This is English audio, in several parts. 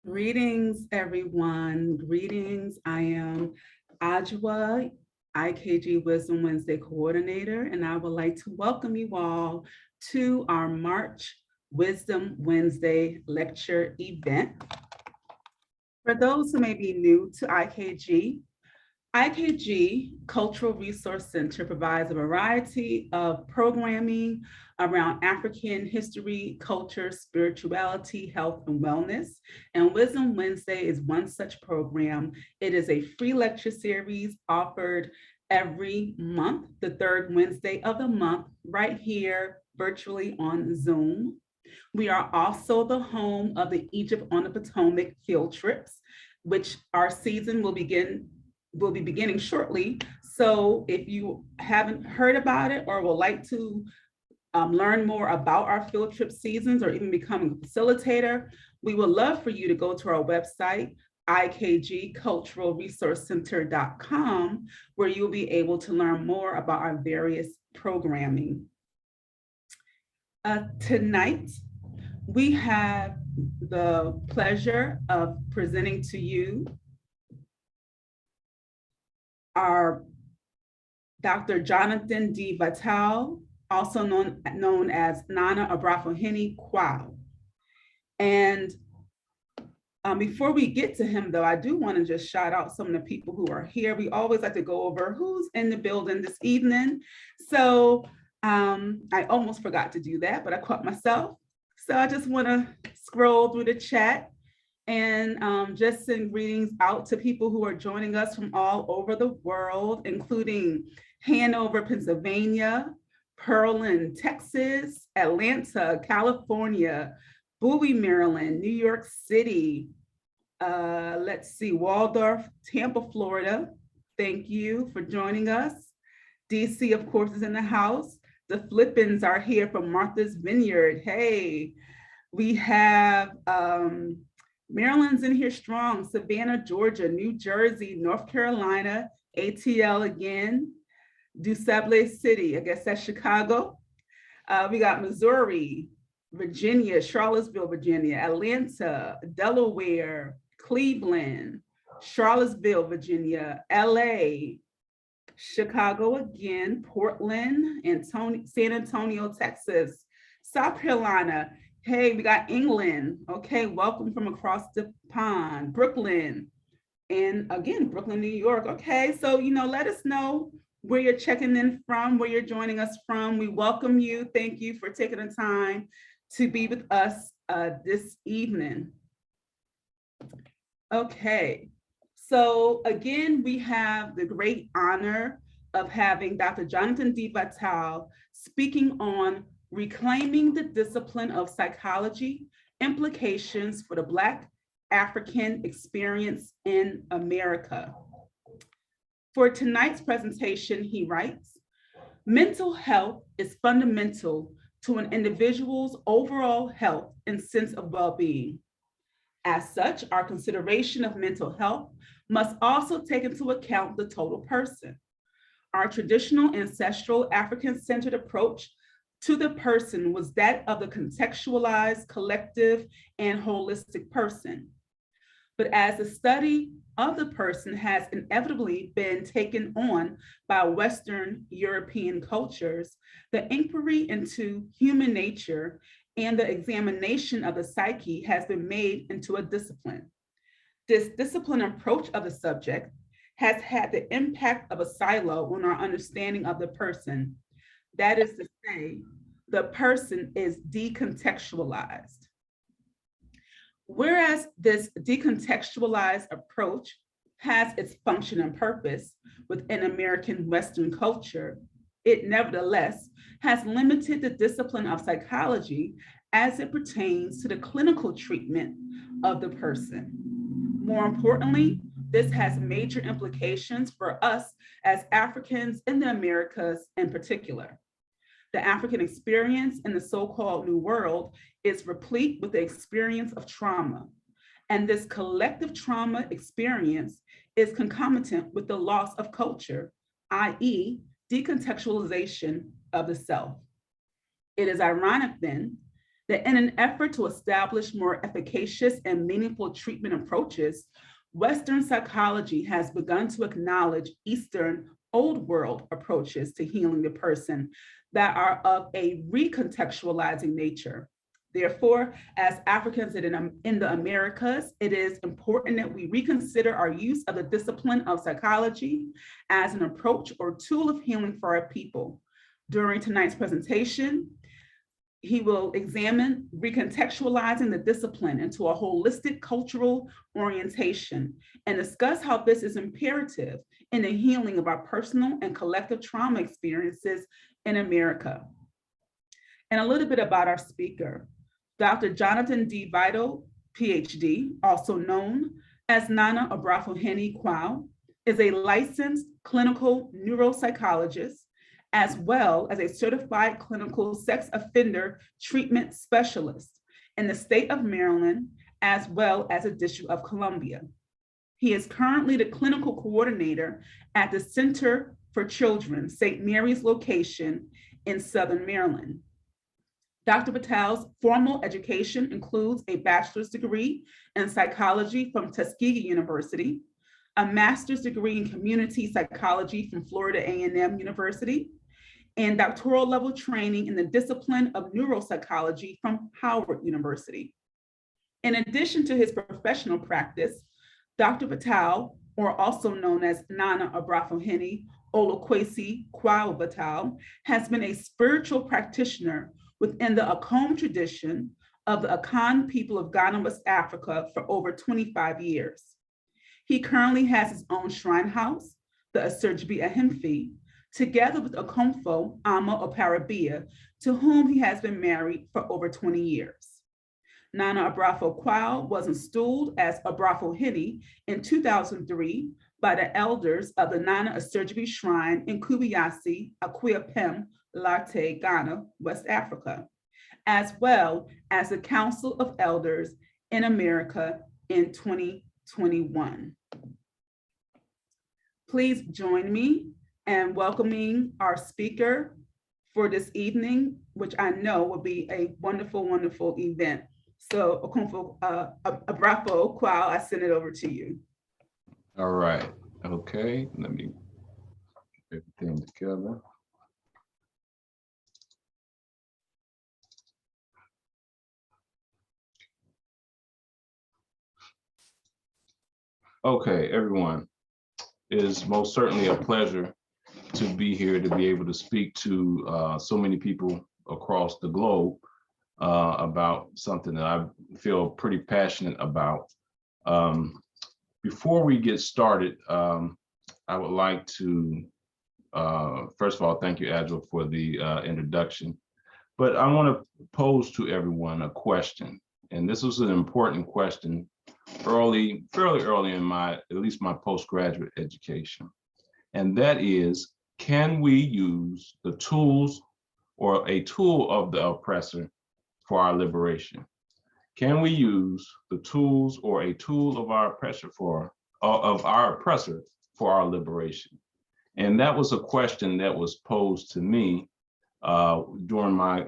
Greetings, everyone. Greetings. I am Ajwa, IKG Wisdom Wednesday coordinator, and I would like to welcome you all to our March Wisdom Wednesday lecture event. For those who may be new to IKG Cultural Resource Center provides a variety of programming around African history, culture, spirituality, health, and wellness. And Wisdom Wednesday is one such program. It is a free lecture series offered every month, the third Wednesday of the month, right here virtually on Zoom. We are also the home of the Egypt on the Potomac field trips, which our season will be beginning shortly. So if you haven't heard about it or would like to learn more about our field trip seasons or even becoming a facilitator, we would love for you to go to our website, ikgculturalresourcecenter.com, where you'll be able to learn more about our various programming. Tonight, we have the pleasure of presenting to you our Dr. Johnathan D. Vitale, also known as Nana Obrafohene Kwaw. And before we get to him, though, I do want to just shout out some of the people who are here. We always like to go over who's in the building this evening. So I almost forgot to do that, but I caught myself. So I just want to scroll through the chat and just send greetings out to people who are joining us from all over the world, including Hanover, Pennsylvania, Pearland, Texas, Atlanta, California, Bowie, Maryland, New York City, let's see, Waldorf, Tampa, Florida. Thank you for joining us. DC, of course, is in the house. The Flippins are here from Martha's Vineyard. Hey, we have Maryland's in here strong, Savannah, Georgia, New Jersey, North Carolina, ATL again, DuSable City, I guess that's Chicago. We got Missouri, Virginia, Charlottesville, Virginia, Atlanta, Delaware, Cleveland, Charlottesville, Virginia, LA, Chicago again, Portland, San Antonio, Texas, South Carolina. Hey, we got England. Okay, welcome from across the pond, Brooklyn, and again, Brooklyn, New York. Okay, so, let us know where you're checking in from, where you're joining us from. We welcome you. Thank you for taking the time to be with us this evening. Okay, so again, we have the great honor of having Dr. Johnathan D. Vitale speaking on reclaiming the discipline of psychology, implications for the Black African experience in America. For tonight's presentation, he writes, mental health is fundamental to an individual's overall health and sense of well-being. As such, our consideration of mental health must also take into account the total person. Our traditional ancestral African-centered approach to the person was that of the contextualized, collective, and holistic person. But as the study of the person has inevitably been taken on by Western European cultures, the inquiry into human nature and the examination of the psyche has been made into a discipline. This discipline approach of the subject has had the impact of a silo on our understanding of the person. That is to say, the person is decontextualized. Whereas this decontextualized approach has its function and purpose within American Western culture, it nevertheless has limited the discipline of psychology as it pertains to the clinical treatment of the person. More importantly, this has major implications for us as Africans in the Americas in particular. The African experience in the so-called New World is replete with the experience of trauma. And this collective trauma experience is concomitant with the loss of culture, i.e., decontextualization of the self. It is ironic then that in an effort to establish more efficacious and meaningful treatment approaches, Western psychology has begun to acknowledge Eastern Old World approaches to healing the person that are of a recontextualizing nature. Therefore, as Africans in the Americas, it is important that we reconsider our use of the discipline of psychology as an approach or tool of healing for our people. During tonight's presentation, he will examine recontextualizing the discipline into a holistic cultural orientation and discuss how this is imperative in the healing of our personal and collective trauma experiences in America. And a little bit about our speaker. Dr. Johnathan D. Vital, PhD, also known as Nana Obrafohene Kwaw, is a licensed clinical neuropsychologist as well as a certified clinical sex offender treatment specialist in the state of Maryland, as well as the District of Columbia. He is currently the clinical coordinator at the Center for Children, St. Mary's location in Southern Maryland. Dr. Patel's formal education includes a bachelor's degree in psychology from Tuskegee University, a master's degree in community psychology from Florida A&M University, and doctoral level training in the discipline of neuropsychology from Howard University. In addition to his professional practice, Dr. Patel, or also known as Nana Obrafohene Olukwesi Kwaw Patel, has been a spiritual practitioner within the Akom tradition of the Akan people of Ghana, West Africa for over 25 years. He currently has his own shrine house, the Asurgbe Ahimfi, together with Okomfo Ama Oparabia, to whom he has been married for over 20 years. Nana Obrafo Kwaw was installed as Obrafohene in 2003 by the elders of the Nana Asurgbe Shrine in Kubiyasi, Akwiapem, Larte, Ghana, West Africa, as well as the Council of Elders in America in 2021. Please join me in welcoming our speaker for this evening, which I know will be a wonderful, wonderful event. So Okomfo Obrafo Kwaw, I send it over to you. All right, okay, let me get everything together. Okay, everyone, it is most certainly a pleasure to be here, to be able to speak to so many people across the globe about something that I feel pretty passionate about. Before we get started, I would like to, first of all, thank you, Agile, for the introduction. But I want to pose to everyone a question, and this was an important question fairly early in at least my postgraduate education. And that is, can we use the tools or a tool of the oppressor for our liberation? Can we use the tools or a tool of our oppressor for our liberation? And that was a question that was posed to me during my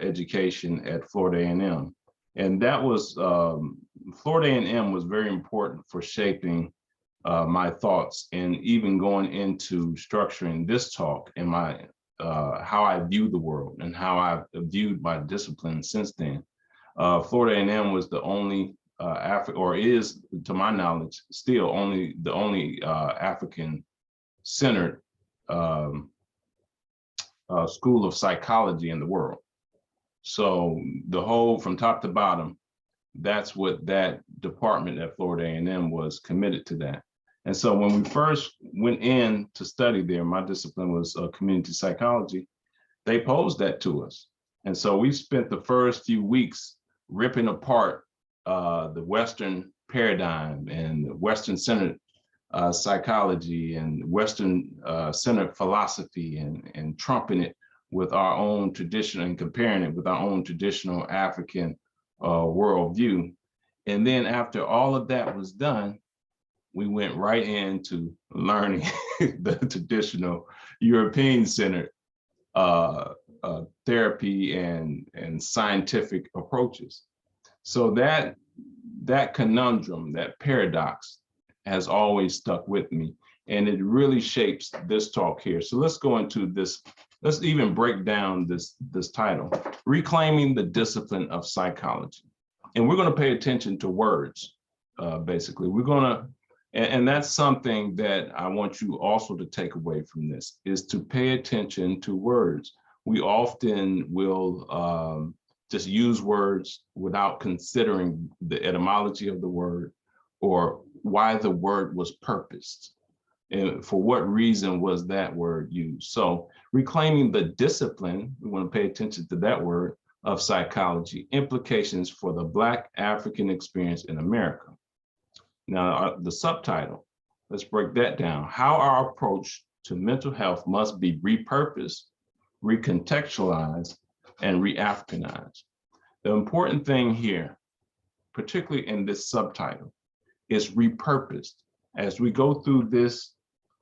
education at Florida A&M. And that was, Florida A&M was very important for shaping my thoughts and even going into structuring this talk and my how I view the world and how I've viewed my discipline since then. Florida A&M was the only or is, to my knowledge, still the only African-centered school of psychology in the world. So the whole, from top to bottom, that's what that department at Florida A&M was committed to that. And so when we first went in to study there, my discipline was community psychology, they posed that to us. And so we spent the first few weeks ripping apart the Western paradigm and Western-centered psychology and Western-centered philosophy and trumping it with our own tradition and comparing it with our own traditional African worldview. And then after all of that was done, we went right into learning the traditional European-centered therapy and scientific approaches. So that conundrum, that paradox, has always stuck with me, and it really shapes this talk here. So let's go into this. Let's even break down this title, Reclaiming the Discipline of Psychology. And we're going to pay attention to words, basically. We're going to, and that's something that I want you also to take away from this, is to pay attention to words. We often will just use words without considering the etymology of the word or why the word was purposed. And for what reason was that word used? So reclaiming the discipline, we want to pay attention to that word, of psychology, implications for the Black African experience in America. Now, the subtitle, let's break that down. How our approach to mental health must be repurposed, recontextualized, and re-Africanized. The important thing here, particularly in this subtitle, is repurposed. As we go through this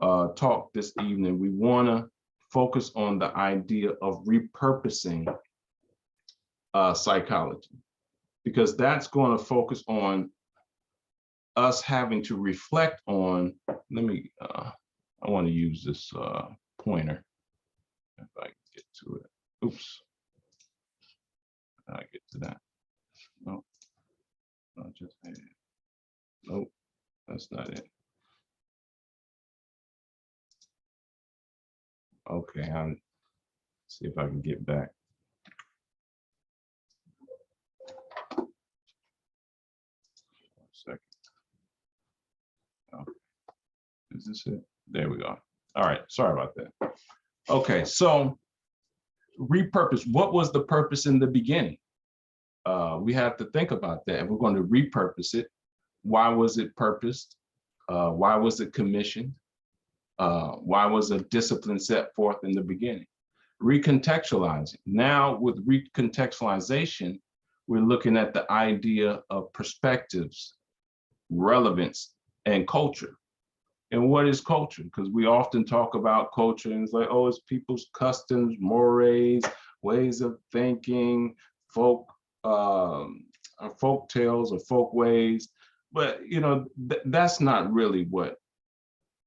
talk this evening, we want to focus on the idea of repurposing psychology, because that's going to focus on us having to reflect on, I want to use this pointer, if I can get to it. Oops. I get to that. No, not just that. Nope, that's not it. Okay, I'll see if I can get back. One second. Okay. Is this it? There we go. All right, sorry about that. Okay, so repurpose. What was the purpose in the beginning? We have to think about that. If we're going to repurpose it, why was it purposed? Why was it commissioned? Why was a discipline set forth in the beginning? Recontextualizing. Now with recontextualization, we're looking at the idea of perspectives, relevance, and culture. And what is culture? Because we often talk about culture and it's like, oh, it's people's customs, mores, ways of thinking, folk tales or folk ways. But you know, that's not really what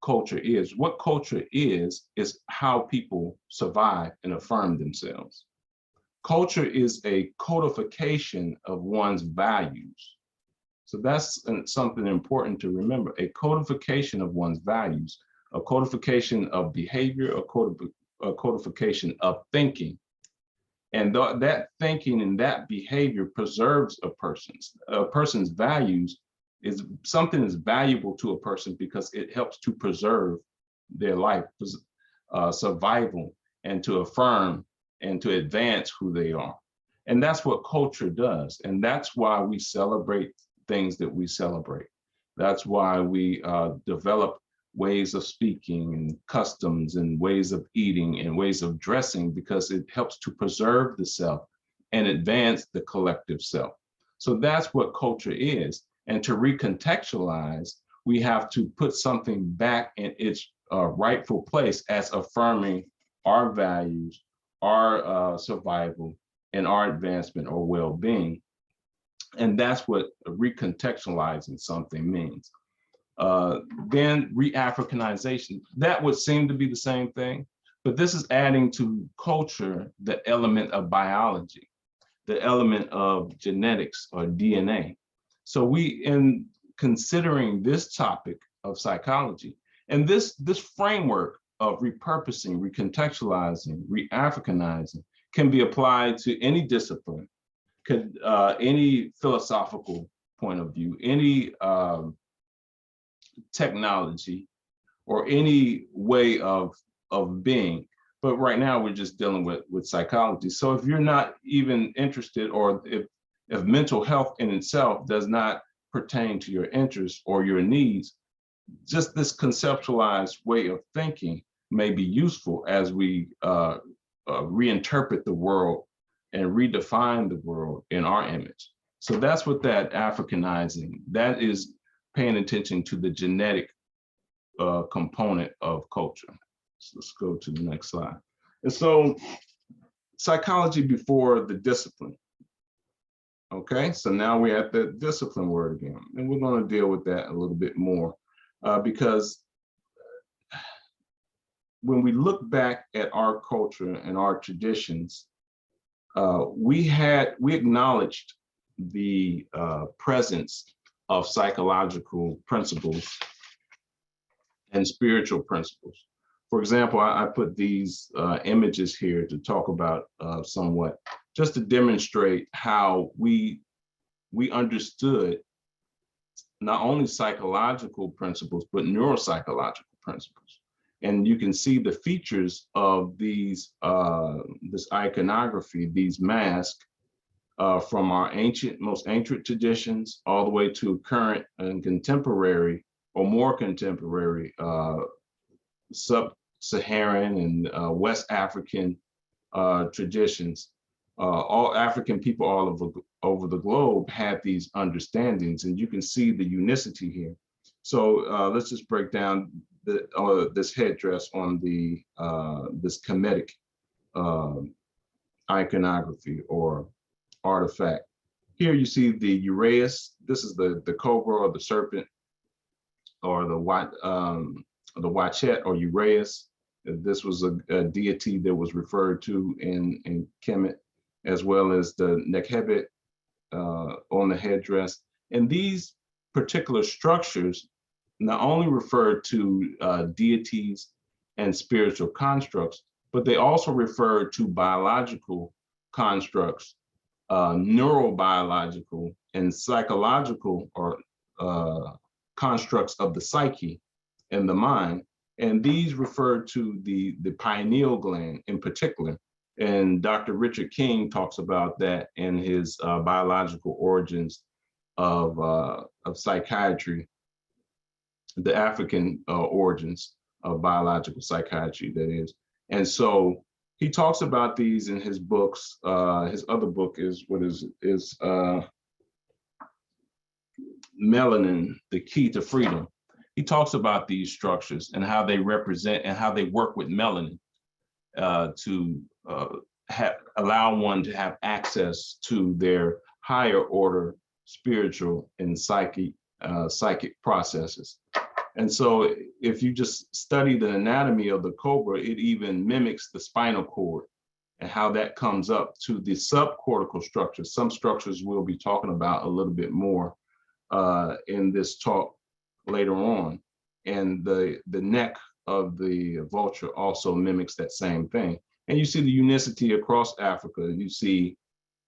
culture is. What culture is how people survive and affirm themselves. Culture is a codification of one's values. So that's something important to remember, a codification of one's values, a codification of behavior, a codification of thinking. And that thinking and that behavior preserves a person's values. Is something is valuable to a person because it helps to preserve their life, survival, and to affirm and to advance who they are. And that's what culture does. And that's why we celebrate things that we celebrate. That's why we develop ways of speaking and customs and ways of eating and ways of dressing, because it helps to preserve the self and advance the collective self. So that's what culture is. And to recontextualize, we have to put something back in its rightful place as affirming our values, our survival, and our advancement or well-being. And that's what recontextualizing something means. Then re-Africanization, that would seem to be the same thing, but this is adding to culture the element of biology, the element of genetics or DNA. So we, in considering this topic of psychology, and this framework of repurposing, recontextualizing, re-Africanizing can be applied to any discipline, any philosophical point of view, any technology, or any way of being. But right now we're just dealing with psychology. So if you're not even interested, or if mental health in itself does not pertain to your interests or your needs, just this conceptualized way of thinking may be useful as we reinterpret the world and redefine the world in our image. So that's what that Africanizing, that is paying attention to the genetic component of culture. So let's go to the next slide. And so psychology before the discipline. Okay, so now we're at the discipline word again, and we're going to deal with that a little bit more because when we look back at our culture and our traditions, we acknowledged the presence of psychological principles and spiritual principles. For example, I put these images here to talk about somewhat, just to demonstrate how we understood not only psychological principles, but neuropsychological principles. And you can see the features of these, this iconography, these masks, from our most ancient traditions all the way to current and contemporary or more contemporary sub-Saharan and West African traditions. All African people all over the globe had these understandings, and you can see the unicity here. So let's just break down this headdress on the this Kemetic iconography or artifact. Here you see the uraeus. This is the cobra or the serpent, or the wachet or uraeus. This was a deity that was referred to in Kemet, as well as the Nekhebet on the headdress. And these particular structures not only refer to deities and spiritual constructs, but they also refer to biological constructs, neurobiological and psychological or constructs of the psyche and the mind. And these refer to the pineal gland in particular. And Dr. Richard King talks about that in his biological origins of psychiatry, the African origins of biological psychiatry, that is. And so he talks about these in his books. His other book is Melanin, the Key to Freedom. He talks about these structures and how they represent and how they work with melanin to allow one to have access to their higher order spiritual and psychic processes. And so if you just study the anatomy of the cobra, it even mimics the spinal cord and how that comes up to the subcortical structures. Some structures we'll be talking about a little bit more in this talk later on. And the neck of the vulture also mimics that same thing. And you see the unicity across Africa. You see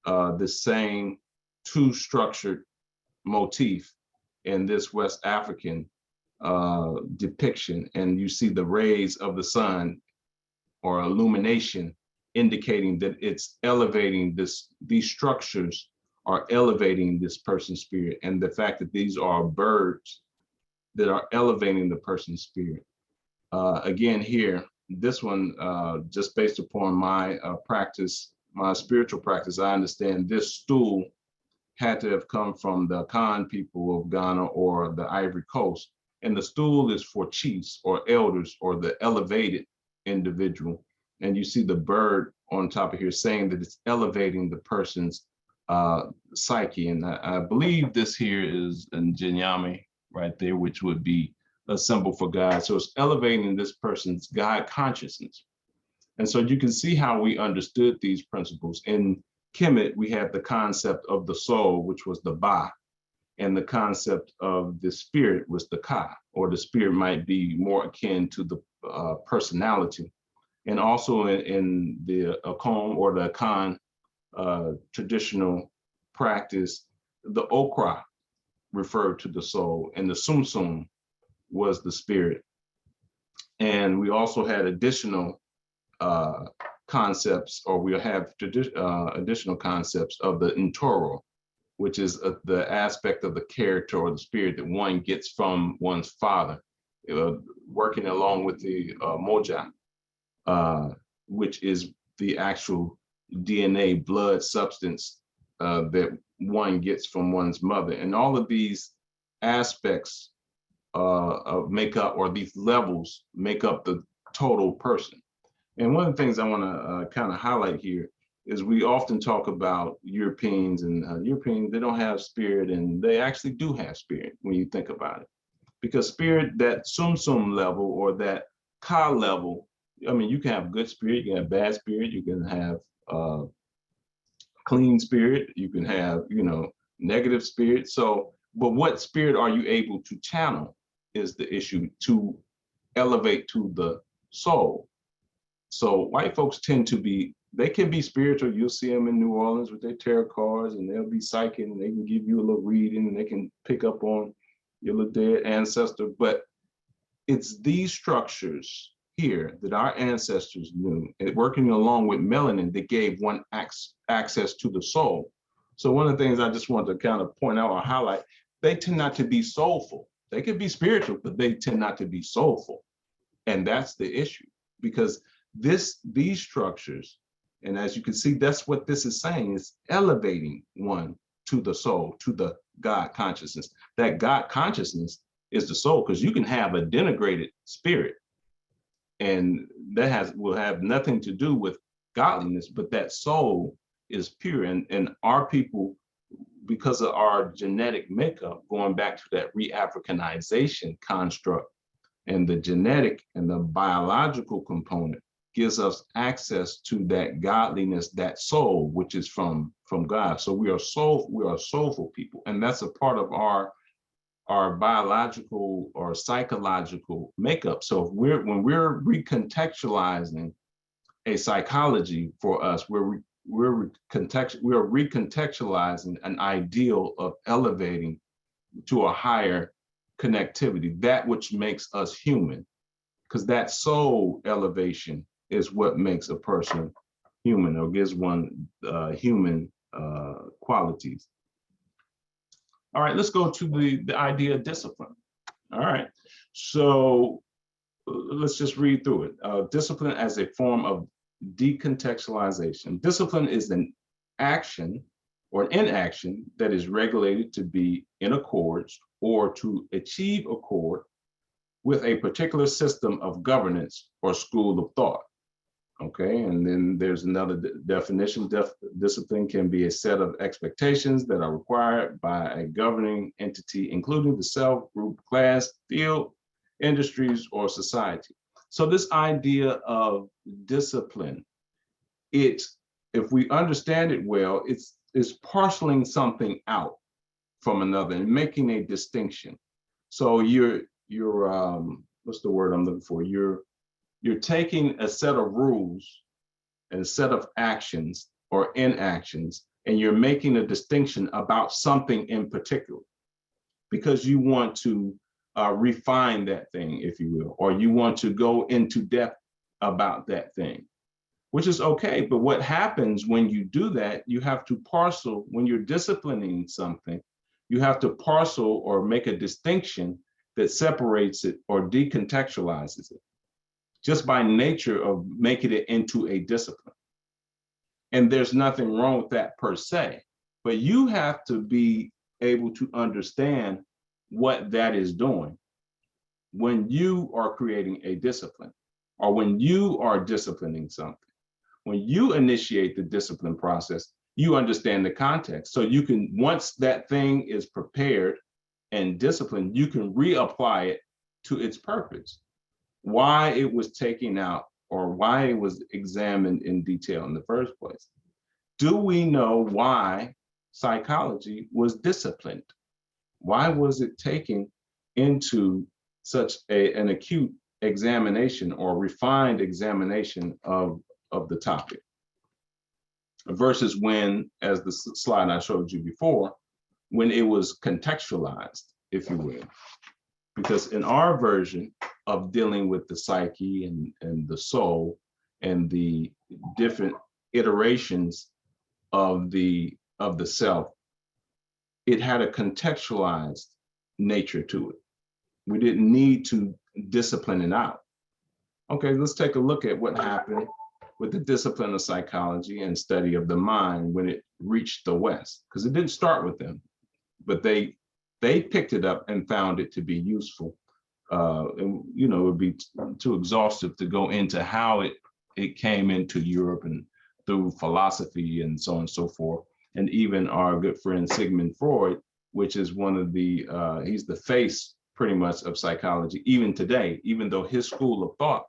the same two-structured motif in this West African depiction. And you see the rays of the sun or illumination indicating that it's elevating these structures are elevating this person's spirit. And the fact that these are birds that are elevating the person's spirit. Again, here, this one, just based upon my practice, my spiritual practice, I understand this stool had to have come from the Khan people of Ghana or the Ivory Coast. And the stool is for chiefs or elders or the elevated individual. And you see the bird on top of here saying that it's elevating the person's psyche. And I believe this here is in Jinyami right there, which would be a symbol for God. So it's elevating this person's God consciousness. And so you can see how we understood these principles. In Kemet, we had the concept of the soul, which was the Ba, and the concept of the spirit was the Ka, or the spirit might be more akin to the personality. And also in the Akom or the Akan traditional practice, the Okra referred to the soul, and the Sum was the spirit. And we also had additional concepts, or we'll have additional concepts of the Ntoro, which is the aspect of the character or the spirit that one gets from one's father, working along with the Moja, which is the actual DNA blood substance that one gets from one's mother. And all of these aspects of makeup, or these levels, make up the total person. And one of the things I want to kind of highlight here is we often talk about Europeans, and Europeans, they don't have spirit, and they actually do have spirit when you think about it. Because spirit, that sum level or that ka level, I mean, you can have good spirit, you can have bad spirit, you can have clean spirit, you can have, negative spirit. So, but what spirit are you able to channel is the issue, to elevate to the soul. So white folks tend to be, they can be spiritual. You'll see them in New Orleans with their tarot cards, and they'll be psychic, and they can give you a little reading, and they can pick up on your little dead ancestor. But it's these structures here that our ancestors knew, and working along with melanin, that gave one access to the soul. So one of the things I just want to kind of point out or highlight, they tend not to be soulful. They can be spiritual, but they tend not to be soulful. And that's the issue, because these structures, and as you can see, that's what this is saying, is elevating one to the soul, to the God consciousness. That God consciousness is the soul, because you can have a denigrated spirit, and that will have nothing to do with godliness, but that soul is pure. And our people, because of our genetic makeup, going back to that re-Africanization construct, and the genetic and the biological component gives us access to that godliness, that soul, which is from God. So we are soulful people, and that's a part of our biological or psychological makeup. So if when we're recontextualizing a psychology for us, we're recontextualizing an ideal of elevating to a higher connectivity, that which makes us human, because that soul elevation is what makes a person human, or gives one human qualities. All right, let's go to the idea of discipline. All right, so let's just read through it. Discipline as a form of decontextualization. Discipline is an action or an inaction that is regulated to be in accords or to achieve accord with a particular system of governance or school of thought. Okay, and then there's another definition. Discipline can be a set of expectations that are required by a governing entity, including the self, group, class, field, industries, or society. So this idea of discipline, if we understand it well, it's parceling something out from another and making a distinction. So you're what's the word I'm looking for? You're taking a set of rules and a set of actions or inactions, and you're making a distinction about something in particular, because you want to refine that thing, if you will, or you want to go into depth about that thing, which is okay. But what happens when you do that, you have to parcel, when you're disciplining something, you have to parcel or make a distinction that separates it or decontextualizes it, just by nature of making it into a discipline. And there's nothing wrong with that per se, but you have to be able to understand what that is doing when you are creating a discipline, or when you are disciplining something. When you initiate the discipline process, you understand the context. So you can, once that thing is prepared and disciplined, you can reapply it to its purpose, why it was taken out or why it was examined in detail in the first place. Do we know why psychology was disciplined? Why was it taken into such an acute examination or refined examination of the topic, versus when, as the slide I showed you before, when it was contextualized, if you will? Because in our version of dealing with the psyche and the soul and the different iterations of the self, it had a contextualized nature to it. We didn't need to discipline it out. Okay, let's take a look at what happened with the discipline of psychology and study of the mind when it reached the West, because it didn't start with them, but they picked it up and found it to be useful. And it would be too exhaustive to go into how it came into Europe and through philosophy and so on and so forth. And even our good friend Sigmund Freud, which is one of the, he's the face pretty much of psychology, even today, even though his school of thought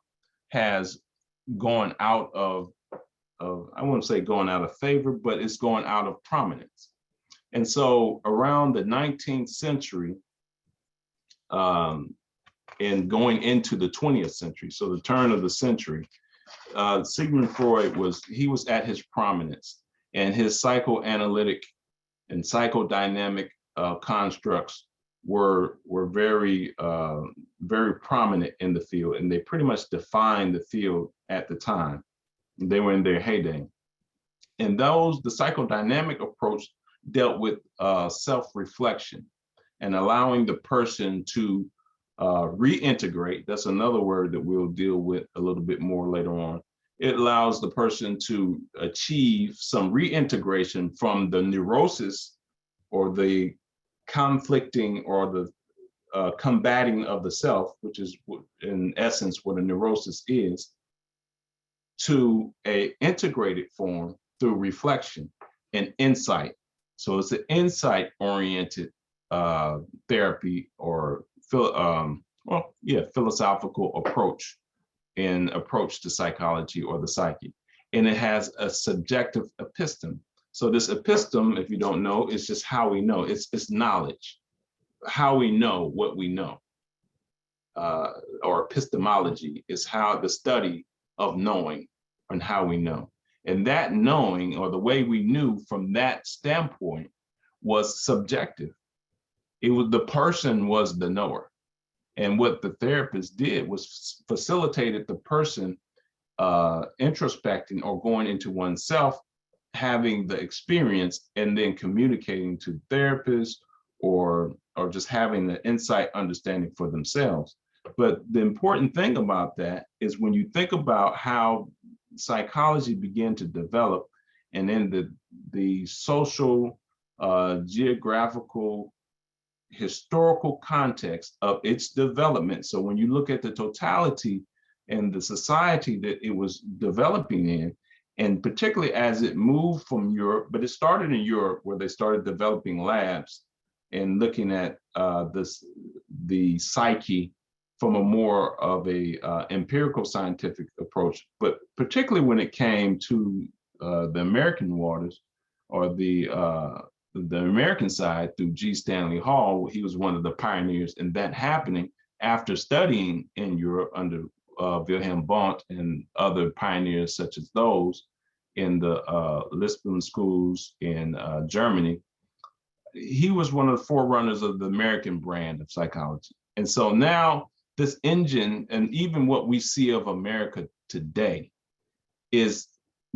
has gone out of I wouldn't say going out of favor, but it's going out of prominence. And so around the 19th century, and going into the 20th century, so the turn of the century, Sigmund Freud was at his prominence, and his psychoanalytic and psychodynamic constructs were very very prominent in the field, and they pretty much defined the field at the time. They were in their heyday. And the psychodynamic approach dealt with self-reflection and allowing the person to reintegrate. That's another word that we'll deal with a little bit more later on. It allows the person to achieve some reintegration from the neurosis or the conflicting or the combating of the self, which is in essence what a neurosis is, to a integrated form through reflection and insight. So it's an insight-oriented therapy or philosophical approach to psychology or the psyche. And it has a subjective episteme. So this episteme, if you don't know, is just how we know. It's knowledge, how we know what we know. Or epistemology is how the study of knowing and how we know. And that knowing, or the way we knew from that standpoint, was subjective. It was the person was the knower. And what the therapist did was facilitated the person introspecting or going into oneself, having the experience, and then communicating to therapists or just having the insight understanding for themselves. But the important thing about that is when you think about how psychology began to develop, and in the social, geographical, historical context of its development. So when you look at the totality and the society that it was developing in, and particularly as it moved from Europe, but it started in Europe where they started developing labs and looking at the psyche from a more of a empirical scientific approach. But particularly when it came to the American waters, or the American side through G. Stanley Hall, he was one of the pioneers in that happening after studying in Europe under Wilhelm Wundt and other pioneers such as those in the Lisbon schools in Germany. He was one of the forerunners of the American brand of psychology. And so now this engine, and even what we see of America today, is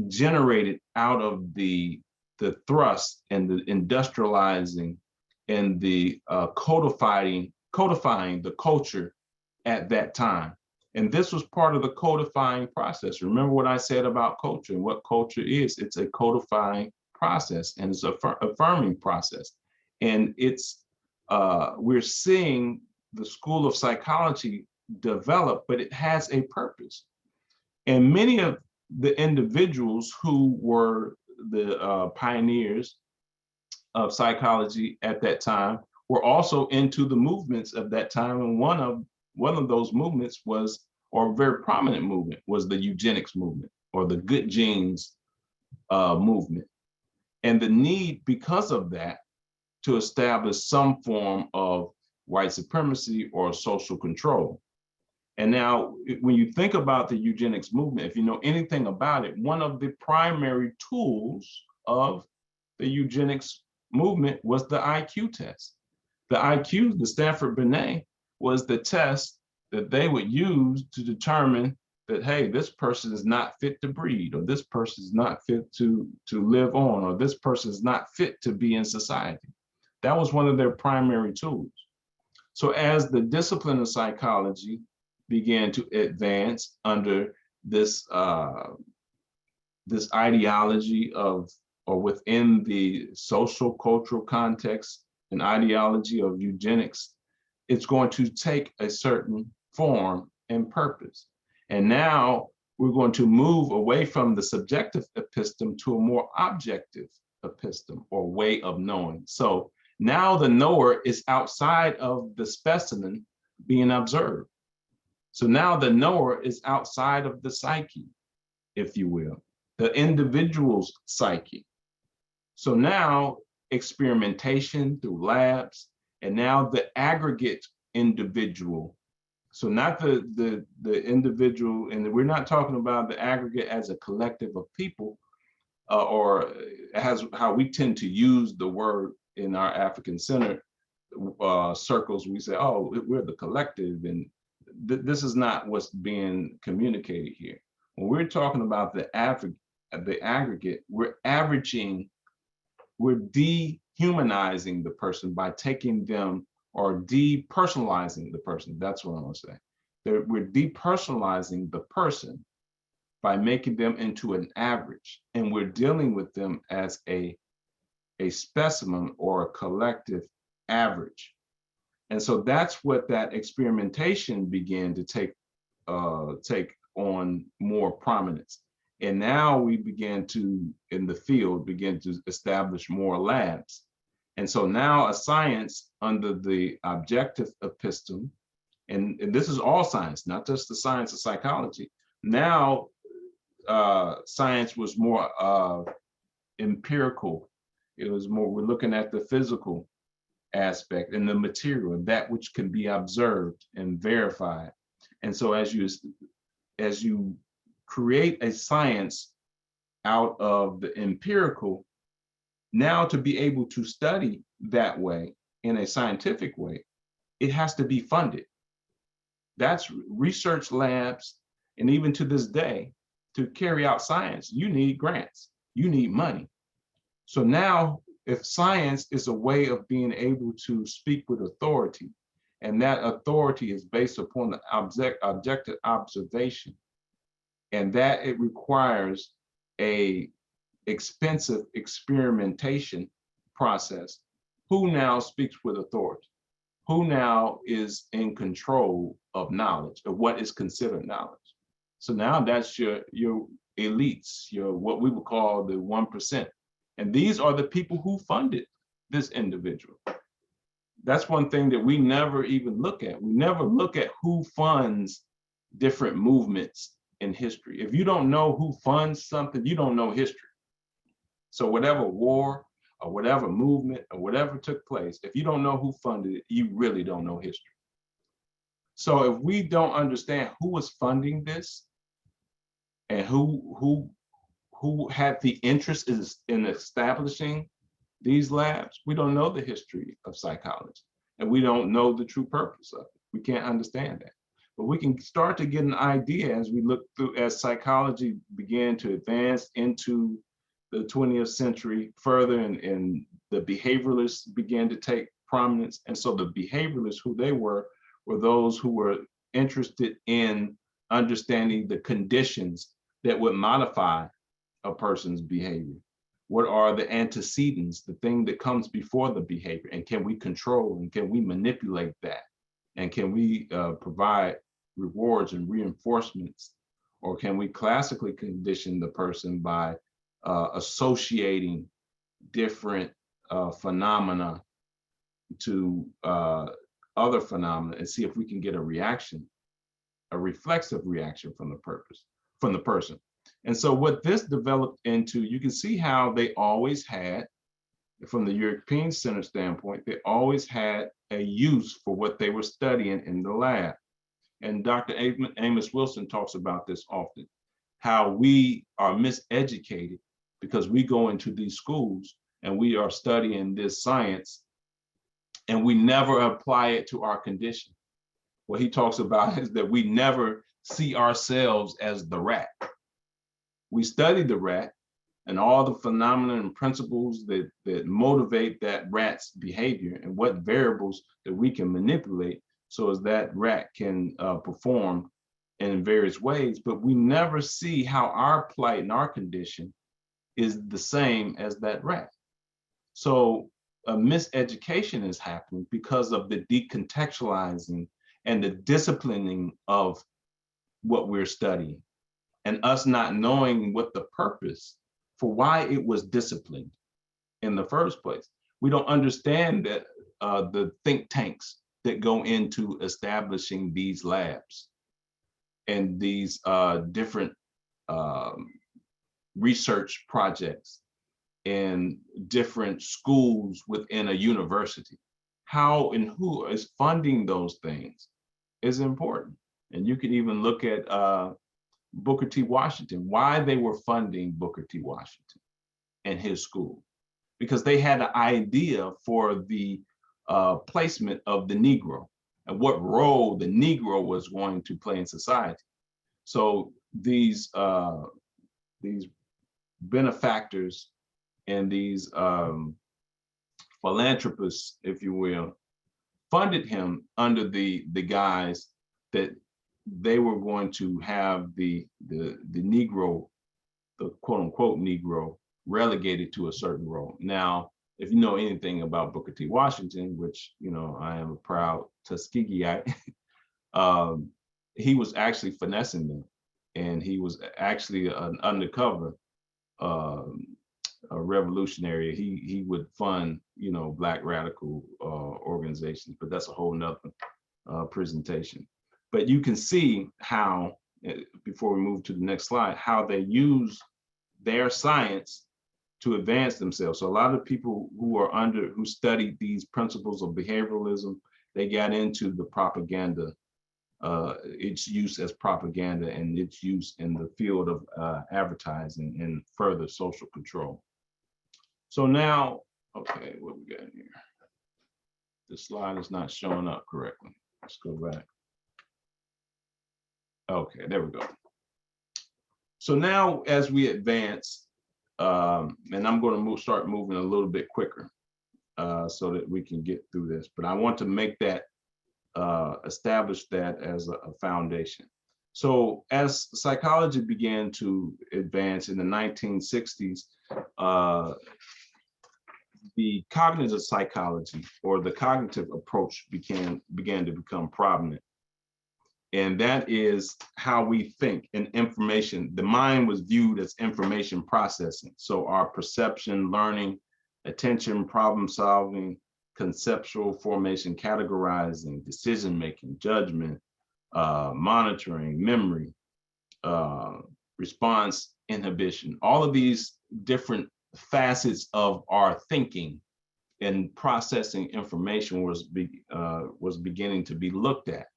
generated out of the thrust and the industrializing and the codifying the culture at that time. And this was part of the codifying process. Remember what I said about culture and what culture is. It's a codifying process, and it's a affirming process. And it's we're seeing the school of psychology develop, but it has a purpose. And many of the individuals who were the pioneers of psychology at that time were also into the movements of that time. And one of those movements was, or a very prominent movement, was the Eugenics Movement, or the good genes movement. And the need, because of that, to establish some form of white supremacy or social control. And now, when you think about the eugenics movement, if you know anything about it, one of the primary tools of the eugenics movement was the IQ test. The IQ, the Stanford Binet, was the test that they would use to determine that, hey, this person is not fit to breed, or this person is not fit to live on, or this person is not fit to be in society. That was one of their primary tools. So as the discipline of psychology began to advance under this this ideology of, or within the social cultural context and ideology of eugenics, it's going to take a certain form and purpose. And now we're going to move away from the subjective episteme to a more objective episteme or way of knowing. So now the knower is outside of the specimen being observed. So now the knower is outside of the psyche, if you will, the individual's psyche. So now experimentation through labs, and now the aggregate individual. So not the individual, and we're not talking about the aggregate as a collective of people, or as how we tend to use the word in our African centered circles. We say, oh, we're the collective, and this is not what's being communicated here. When we're talking about the aggregate, we're averaging, we're dehumanizing the person by taking them, or depersonalizing the person. That's what I want to say. We're depersonalizing the person by making them into an average, and we're dealing with them as a specimen or a collective average. And so that's what that experimentation began to take on more prominence. And now we began to, in the field, begin to establish more labs. And so now a science under the objective episteme, and this is all science, not just the science of psychology. Now science was more empirical. It was more, we're looking at the physical aspect and the material, that which can be observed and verified. And so as you create a science out of the empirical, now to be able to study that way in a scientific way, it has to be funded. That's research labs, and even to this day, to carry out science, you need grants, you need money. So now, if science is a way of being able to speak with authority, and that authority is based upon the objective observation, and that it requires a expensive experimentation process, who now speaks with authority? Who now is in control of knowledge, of what is considered knowledge? So now that's your elites, your what we would call the 1%. And these are the people who funded this individual. That's one thing that we never even look at. We never look at who funds different movements in history. If you don't know who funds something, you don't know history. So whatever war or whatever movement or whatever took place, if you don't know who funded it, you really don't know history. So if we don't understand who was funding this and who had the interest in establishing these labs, we don't know the history of psychology, and we don't know the true purpose of it. We can't understand that. But we can start to get an idea as we look through, as psychology began to advance into the 20th century further, and the behavioralists began to take prominence. And so the behavioralists, who they were those who were interested in understanding the conditions that would modify a person's behavior. What are the antecedents, the thing that comes before the behavior, and can we control and can we manipulate that? And can we provide rewards and reinforcements? Or can we classically condition the person by associating different phenomena to other phenomena and see if we can get a reaction, a reflexive reaction from the person. And so what this developed into, you can see how they always had, from the European center standpoint, they always had a use for what they were studying in the lab. And Dr. Amos Wilson talks about this often, how we are miseducated because we go into these schools and we are studying this science and we never apply it to our condition. What he talks about is that we never see ourselves as the rat. We study the rat and all the phenomena and principles that motivate that rat's behavior, and what variables that we can manipulate so as that rat can perform in various ways. But we never see how our plight and our condition is the same as that rat. So a miseducation is happening because of the decontextualizing and the disciplining of what we're studying. and us not knowing what the purpose for why it was disciplined in the first place. We don't understand that the think tanks that go into establishing these labs and these different research projects in different schools within a university. How and who is funding those things is important. And you can even look at Booker T. Washington, why they were funding Booker T. Washington and his school, because they had an idea for the placement of the Negro and what role the Negro was going to play in society. So these benefactors and these philanthropists, if you will, funded him under the guise that they were going to have the Negro, the quote unquote Negro, relegated to a certain role. Now, if you know anything about Booker T. Washington, which, you know, I am a proud Tuskegeeite, he was actually finessing them. And he was actually an undercover a revolutionary. He would fund, you know, Black radical organizations, but that's a whole nother presentation. But you can see how, before we move to the next slide, how they use their science to advance themselves. So a lot of people who studied these principles of behavioralism, they got into the propaganda, its use as propaganda and its use in the field of advertising and further social control. So now, okay, what we got here? The slide is not showing up correctly. Let's go back. Okay, there we go. So now as we advance, and I'm going to start moving a little bit quicker so that we can get through this, but I want to make that, establish that as a foundation. So as psychology began to advance in the 1960s, the cognitive psychology or the cognitive approach began to become prominent. And that is how we think and information. The mind was viewed as information processing. So our perception, learning, attention, problem solving, conceptual formation, categorizing, decision-making, judgment, monitoring, memory, response inhibition, all of these different facets of our thinking and processing information was beginning to be looked at.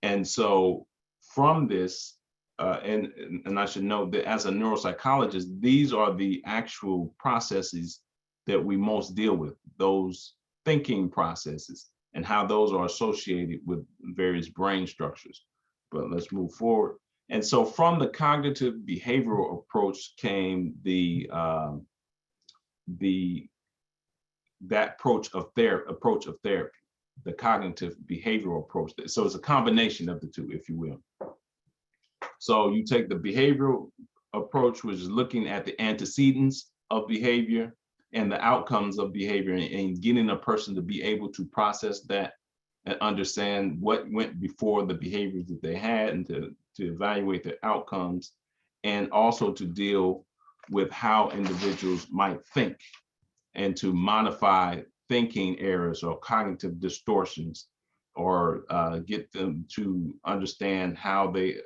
And so from this, and I should note that as a neuropsychologist, these are the actual processes that we most deal with, those thinking processes and how those are associated with various brain structures. But let's move forward. And so from the cognitive behavioral approach came that approach of therapy, the cognitive behavioral approach. So it's a combination of the two, if you will. So you take the behavioral approach, which is looking at the antecedents of behavior and the outcomes of behavior, and getting a person to be able to process that and understand what went before the behaviors that they had, and to evaluate their outcomes, and also to deal with how individuals might think and to modify thinking errors or cognitive distortions, or get them to understand how they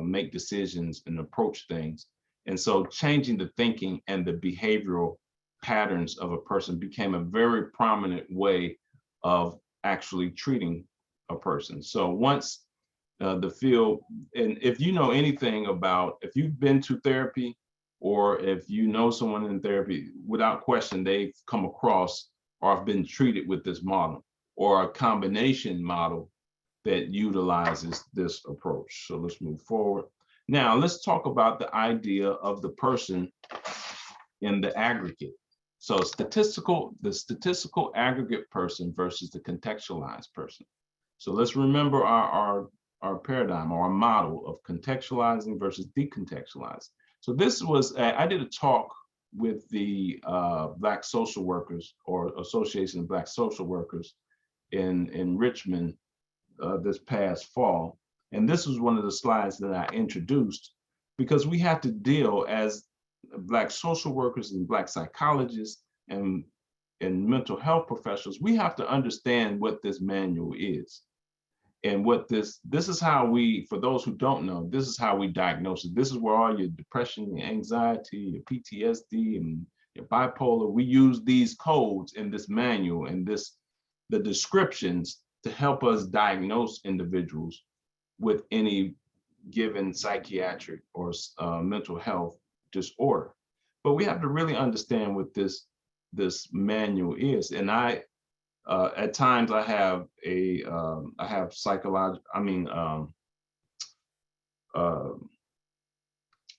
make decisions and approach things. And so changing the thinking and the behavioral patterns of a person became a very prominent way of actually treating a person. So once the field, and if you know anything about, if you've been to therapy, or if you know someone in therapy, without question, they've come across or have been treated with this model or a combination model that utilizes this approach. So let's move forward. Now let's talk about the idea of the person in the aggregate. So the statistical aggregate person versus the contextualized person. So let's remember our paradigm or our model of contextualizing versus decontextualizing. So this was, I did a talk with the Black social workers, or Association of Black social workers in Richmond this past fall. And this was one of the slides that I introduced because we have to deal as Black social workers and Black psychologists and mental health professionals. We have to understand what this manual is. And what this is how we, for those who don't know, this is how we diagnose it. This is where all your depression, your anxiety, your PTSD, and your bipolar, we use these codes in this manual and the descriptions to help us diagnose individuals with any given psychiatric or mental health disorder. But we have to really understand what this manual is. And at times I have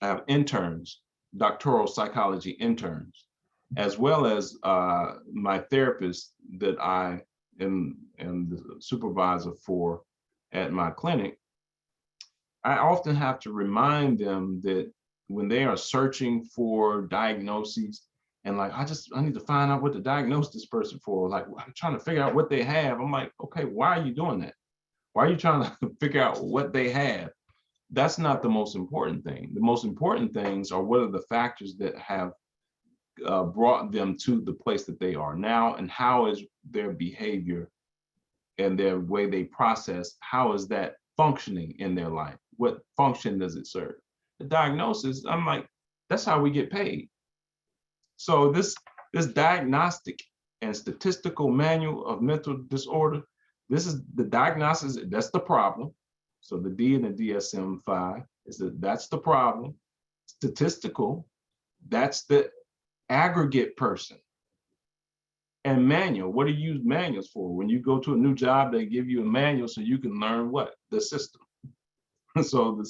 I have interns, doctoral psychology interns, as well as my therapist that I am the supervisor for at my clinic. I often have to remind them that when they are searching for diagnoses, and like, I need to find out what to diagnose this person for. Like, I'm trying to figure out what they have. I'm like, okay, why are you doing that? Why are you trying to figure out what they have? That's not the most important thing. The most important things are what are the factors that have brought them to the place that they are now, and how is their behavior and their way they process, how is that functioning in their life? What function does it serve? The diagnosis, I'm like, that's how we get paid. So this diagnostic and statistical manual of mental disorder, this is the diagnosis, that's the problem. So the D in the DSM-5 that's the problem. Statistical, that's the aggregate person. And manual, what do you use manuals for? When you go to a new job, they give you a manual so you can learn what? The system. So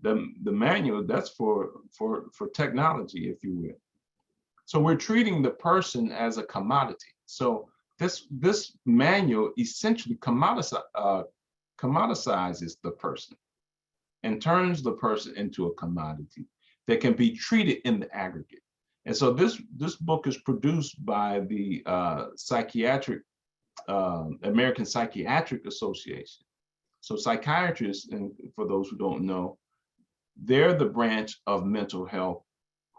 the manual, that's for technology, if you will. So we're treating the person as a commodity. So this manual essentially commoditizes the person and turns the person into a commodity that can be treated in the aggregate. And so this book is produced by the American Psychiatric Association. So psychiatrists, and for those who don't know, they're the branch of mental health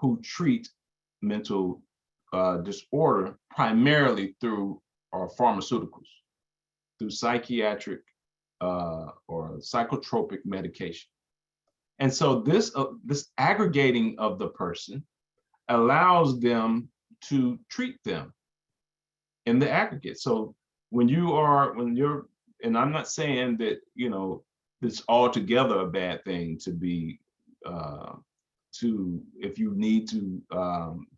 who treat mental disorder primarily through pharmaceuticals, through psychiatric or psychotropic medication. And so this aggregating of the person allows them to treat them in the aggregate. So when you're, and I'm not saying that, it's altogether a bad thing to be, if you need to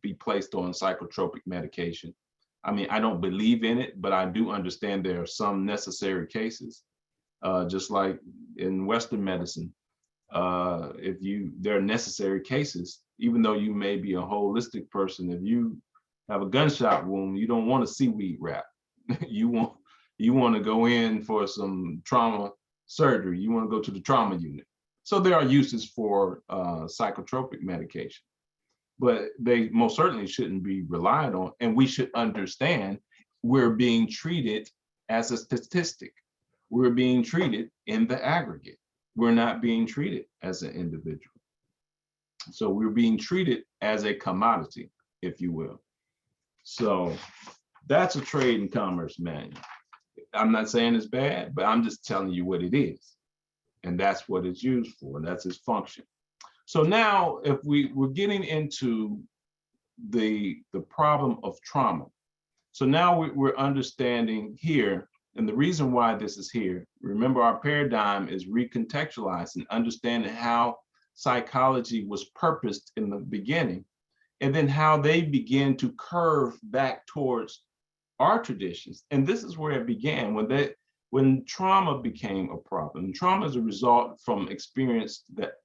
be placed on psychotropic medication. I mean, I don't believe in it, but I do understand there are some necessary cases, just like in Western medicine. There are necessary cases, even though you may be a holistic person. If you have a gunshot wound, you don't want a seaweed wrap. You want to go in for some trauma surgery. You want to go to the trauma unit. So there are uses for psychotropic medication, but they most certainly shouldn't be relied on. And we should understand we're being treated as a statistic. We're being treated in the aggregate. We're not being treated as an individual. So we're being treated as a commodity, if you will. So that's a trade and commerce manual. I'm not saying it's bad, but I'm just telling you what it is. And that's what it's used for, and that's its function. So now if we're getting into the problem of trauma. So now we're understanding here, and the reason why this is here, remember our paradigm is recontextualizing, understanding how psychology was purposed in the beginning, and then how they begin to curve back towards our traditions. And this is where it began, when trauma became a problem. Trauma is a result from experiences that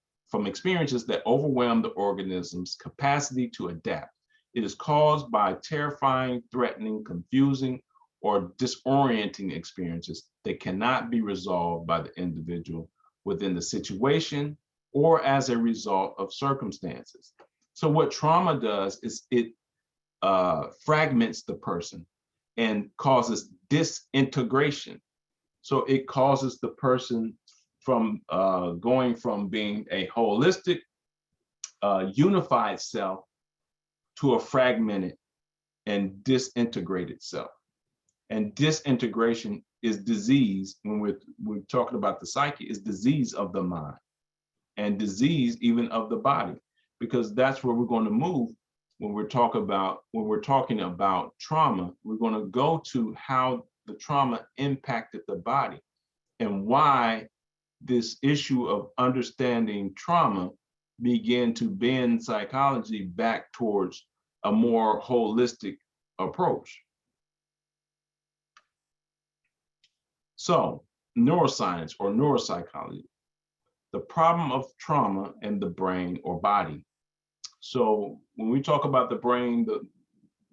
overwhelm the organism's capacity to adapt. It is caused by terrifying, threatening, confusing, or disorienting experiences that cannot be resolved by the individual within the situation or as a result of circumstances. So what trauma does is it fragments the person and causes disintegration. So it causes the person from going from being a holistic unified self to a fragmented and disintegrated self. And disintegration is disease. When we're talking about the psyche, is disease of the mind and disease even of the body, because that's where we're going to move when we're talking about trauma. We're going to go to how the trauma impacted the body and why this issue of understanding trauma began to bend psychology back towards a more holistic approach. So, neuroscience or neuropsychology, the problem of trauma in the brain or body. So when we talk about the brain,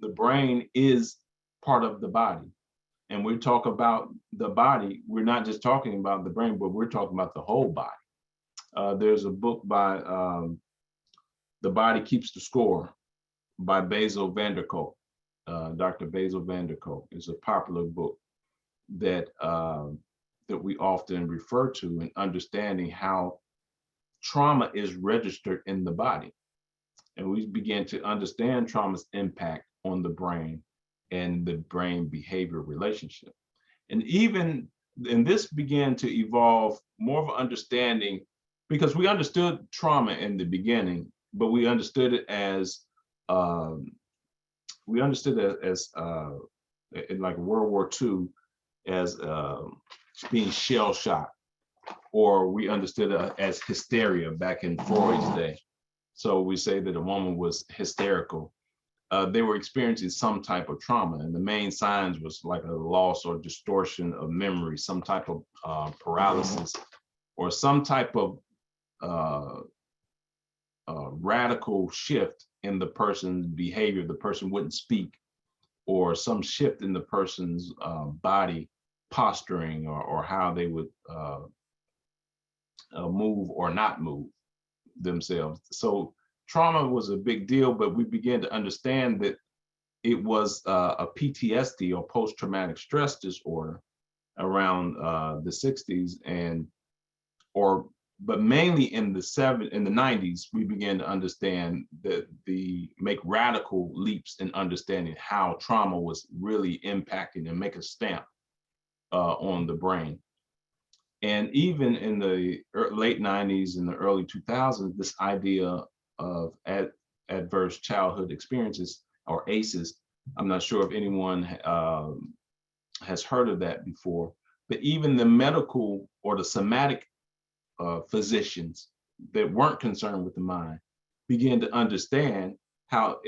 the brain is part of the body. And we talk about the body, we're not just talking about the brain, but we're talking about the whole body. There's a book by The Body Keeps the Score by Basil Vanderkolt. Dr. Basil Vanderkolt is a popular book that we often refer to in understanding how trauma is registered in the body. And we begin to understand trauma's impact on the brain and the brain behavior relationship. And this began to evolve more of an understanding, because we understood trauma in the beginning, but we understood it as in like World War II as being shell shocked, or we understood it as hysteria back in Freud's day. So we say that a woman was hysterical. They were experiencing some type of trauma, and the main signs was like a loss or distortion of memory, some type of paralysis, or some type of radical shift in the person's behavior. The person wouldn't speak, or some shift in the person's body posturing, or how they would move or not move themselves. So trauma was a big deal, but we began to understand that it was a PTSD or post-traumatic stress disorder around the 60s, but mainly in the 90s, we began to understand that make radical leaps in understanding how trauma was really impacting and make a stamp on the brain. And even in the late 90s and the early 2000s, this idea of adverse childhood experiences, or ACEs, I'm not sure if anyone has heard of that before, but even the medical or the somatic physicians that weren't concerned with the mind began to understand how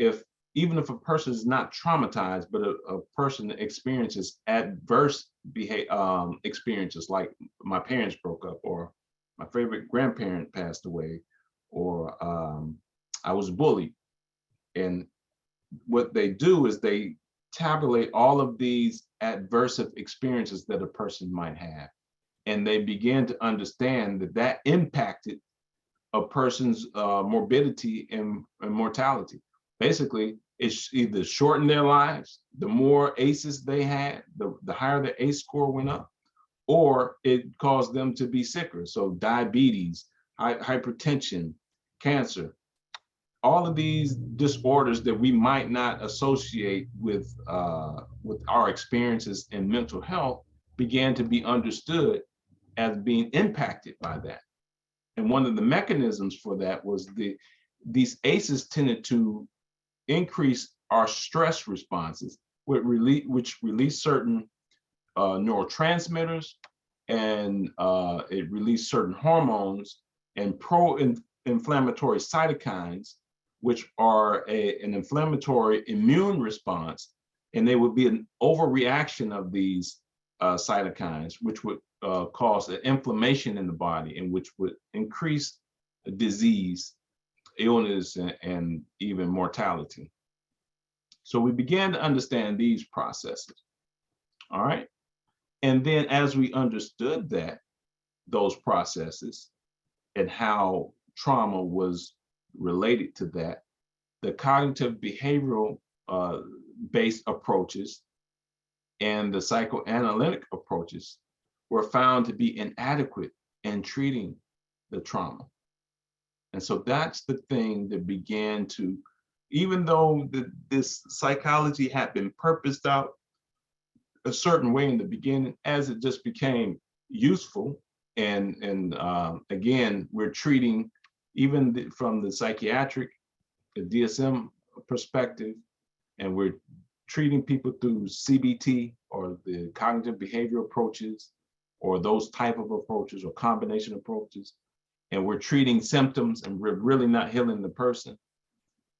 even if a person is not traumatized, but a person experiences adverse experiences, like my parents broke up, or my favorite grandparent passed away, or I was bullied. And what they do is they tabulate all of these adverse experiences that a person might have. And they begin to understand that impacted a person's morbidity and mortality. Basically, it's either shortened their lives, the more ACEs they had, the higher the ACE score went up, or it caused them to be sicker. So diabetes, hypertension, cancer, all of these disorders that we might not associate with our experiences in mental health began to be understood as being impacted by that. And one of the mechanisms for that was these ACEs tended to increase our stress responses, which release certain neurotransmitters, and it released certain hormones and pro-inflammatory cytokines, which are an inflammatory immune response. And there would be an overreaction of these cytokines, which would cause an inflammation in the body, and which would increase disease, illness, and even mortality. So we began to understand these processes. All right. And then as we understood those processes and how trauma was related to that, the cognitive behavioral based approaches and the psychoanalytic approaches were found to be inadequate in treating the trauma. And so that's the thing that began to, even though this psychology had been purposed out a certain way in the beginning, as it just became useful, and again, we're treating, even from the psychiatric, the DSM perspective, and we're treating people through CBT or the cognitive behavioral approaches, or those type of approaches or combination approaches, and we're treating symptoms and we're really not healing the person.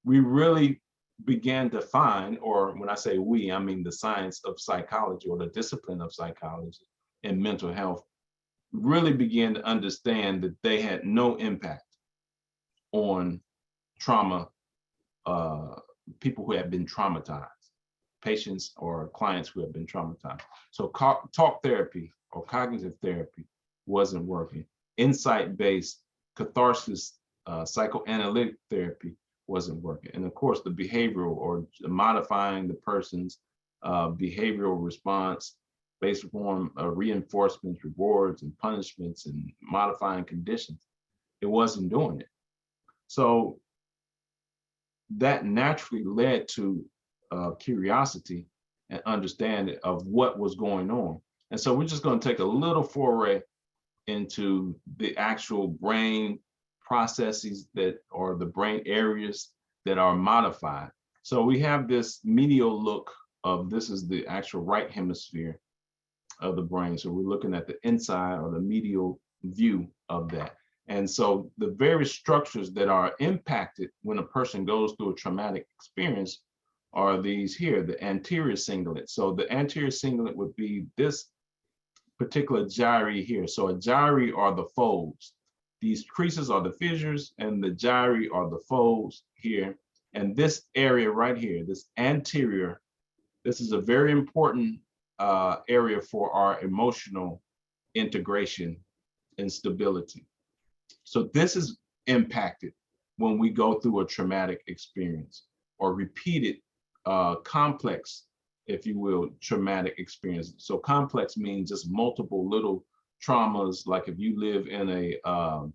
We really began to find, or when I say we, I mean the science of psychology or the discipline of psychology and mental health, really began to understand that they had no impact on trauma, people who have been traumatized, patients or clients who have been traumatized. So talk therapy or cognitive therapy wasn't working. Insight-based catharsis, psychoanalytic therapy wasn't working. And of course, the behavioral or modifying the person's behavioral response based upon reinforcements, rewards, and punishments, and modifying conditions, it wasn't doing it. So that naturally led to curiosity and understanding of what was going on. And so we're just going to take a little foray into the actual brain processes that, or the brain areas that are modified. So we have this medial look of, this is the actual right hemisphere of the brain. So we're looking at the inside or the medial view of that. And so the various structures that are impacted when a person goes through a traumatic experience are these here, the anterior cingulate. So the anterior cingulate would be this particular gyri here. So a gyri are the folds. These creases are the fissures, and the gyri are the folds here. And this area right here, this anterior, this is a very important area for our emotional integration and stability. So this is impacted when we go through a traumatic experience or repeated complex, if you will, traumatic experience. So complex means just multiple little traumas, like if you live in a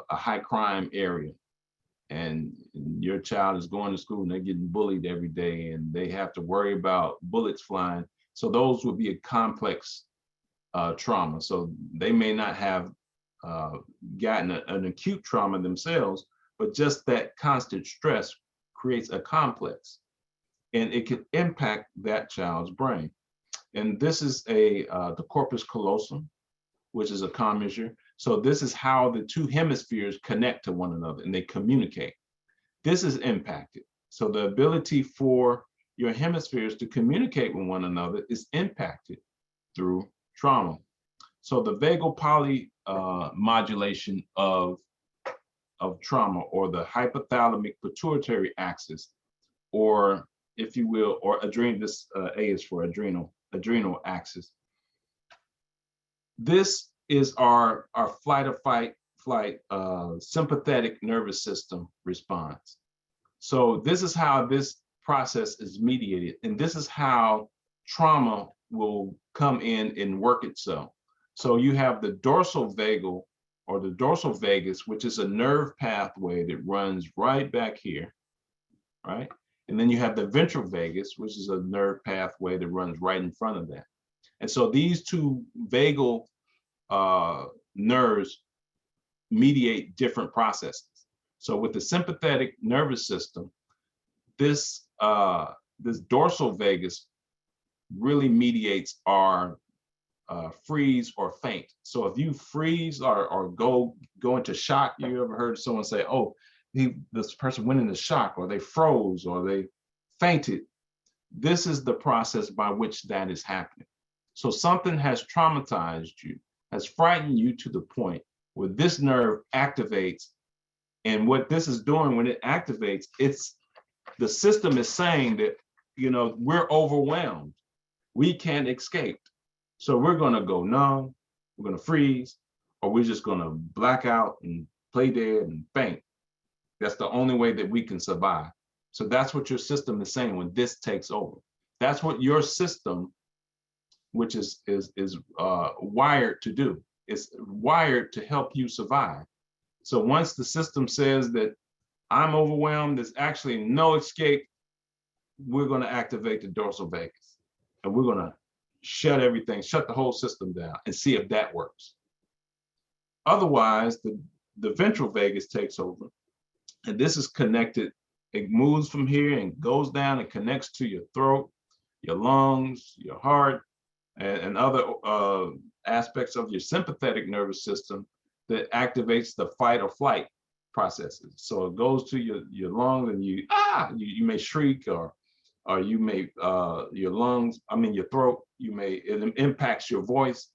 high crime area and your child is going to school and they're getting bullied every day and they have to worry about bullets flying. So those would be a complex trauma. So they may not have gotten an acute trauma themselves, but just that constant stress creates a complex, and it can impact that child's brain. And this is the Corpus Callosum, which is a commissure. So this is how the two hemispheres connect to one another and they communicate. This is impacted. So the ability for your hemispheres to communicate with one another is impacted through trauma. So the vagal poly modulation of trauma, or the hypothalamic pituitary axis, or if you will, or adrenal, this A is for adrenal axis. This is our flight or flight sympathetic nervous system response. So this is how this process is mediated, and this is how trauma will come in and work itself. So you have the dorsal vagal, or the dorsal vagus, which is a nerve pathway that runs right back here, right? And then you have the ventral vagus, which is a nerve pathway that runs right in front of that. And so these two vagal nerves mediate different processes. So with the sympathetic nervous system, this dorsal vagus really mediates our freeze or faint. So if you freeze or go into shock, you ever heard someone say, oh, this person went into shock, or they froze, or they fainted? This is the process by which that is happening. So something has traumatized you, has frightened you to the point where this nerve activates. And what this is doing when it activates, the system is saying that, we're overwhelmed. We can't escape. So we're going to go numb, we're going to freeze, or we're just going to black out and play dead and faint. That's the only way that we can survive. So that's what your system is saying when this takes over. That's what your system, which is wired to do. It's wired to help you survive. So once the system says that I'm overwhelmed, there's actually no escape, we're going to activate the dorsal vagus. And we're going to shut everything, shut the whole system down and see if that works. Otherwise, the ventral vagus takes over. And this is connected. It moves from here and goes down and connects to your throat, your lungs, your heart, and other aspects of your sympathetic nervous system that activates the fight or flight processes. So it goes to your lungs, and you may shriek, or you may your lungs, your throat, it impacts your voice,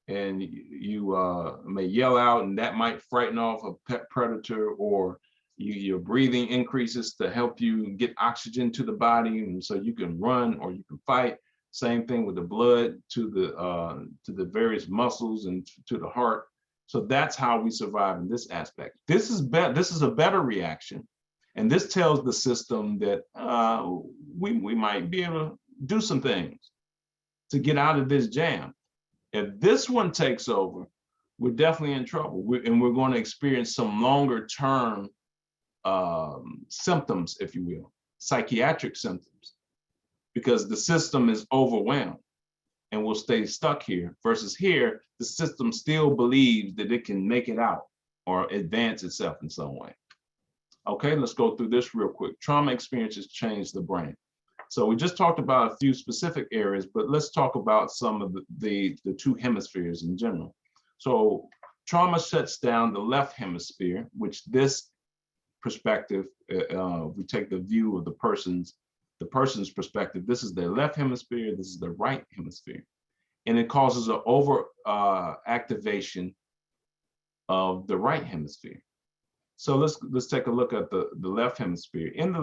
and you may yell out, and that might frighten off a pet predator, or your breathing increases to help you get oxygen to the body, and so you can run or you can fight. Same thing with the blood to the various muscles and to the heart. So that's how we survive in this aspect. This is a better reaction, and this tells the system that we might be able to do some things to get out of this jam. If this one takes over, we're definitely in trouble, and we're going to experience some longer term symptoms, if you will, psychiatric symptoms, because the system is overwhelmed and will stay stuck here, versus here, the system still believes that it can make it out or advance itself in some way. Okay, let's go through this real quick. Trauma experiences change the brain. So we just talked about a few specific areas, but let's talk about some of the two hemispheres in general. So trauma shuts down the left hemisphere, which this perspective, we take the view of the person's perspective. This is their left hemisphere, this is the right hemisphere. And it causes an over activation of the right hemisphere. So let's take a look at the left hemisphere. In the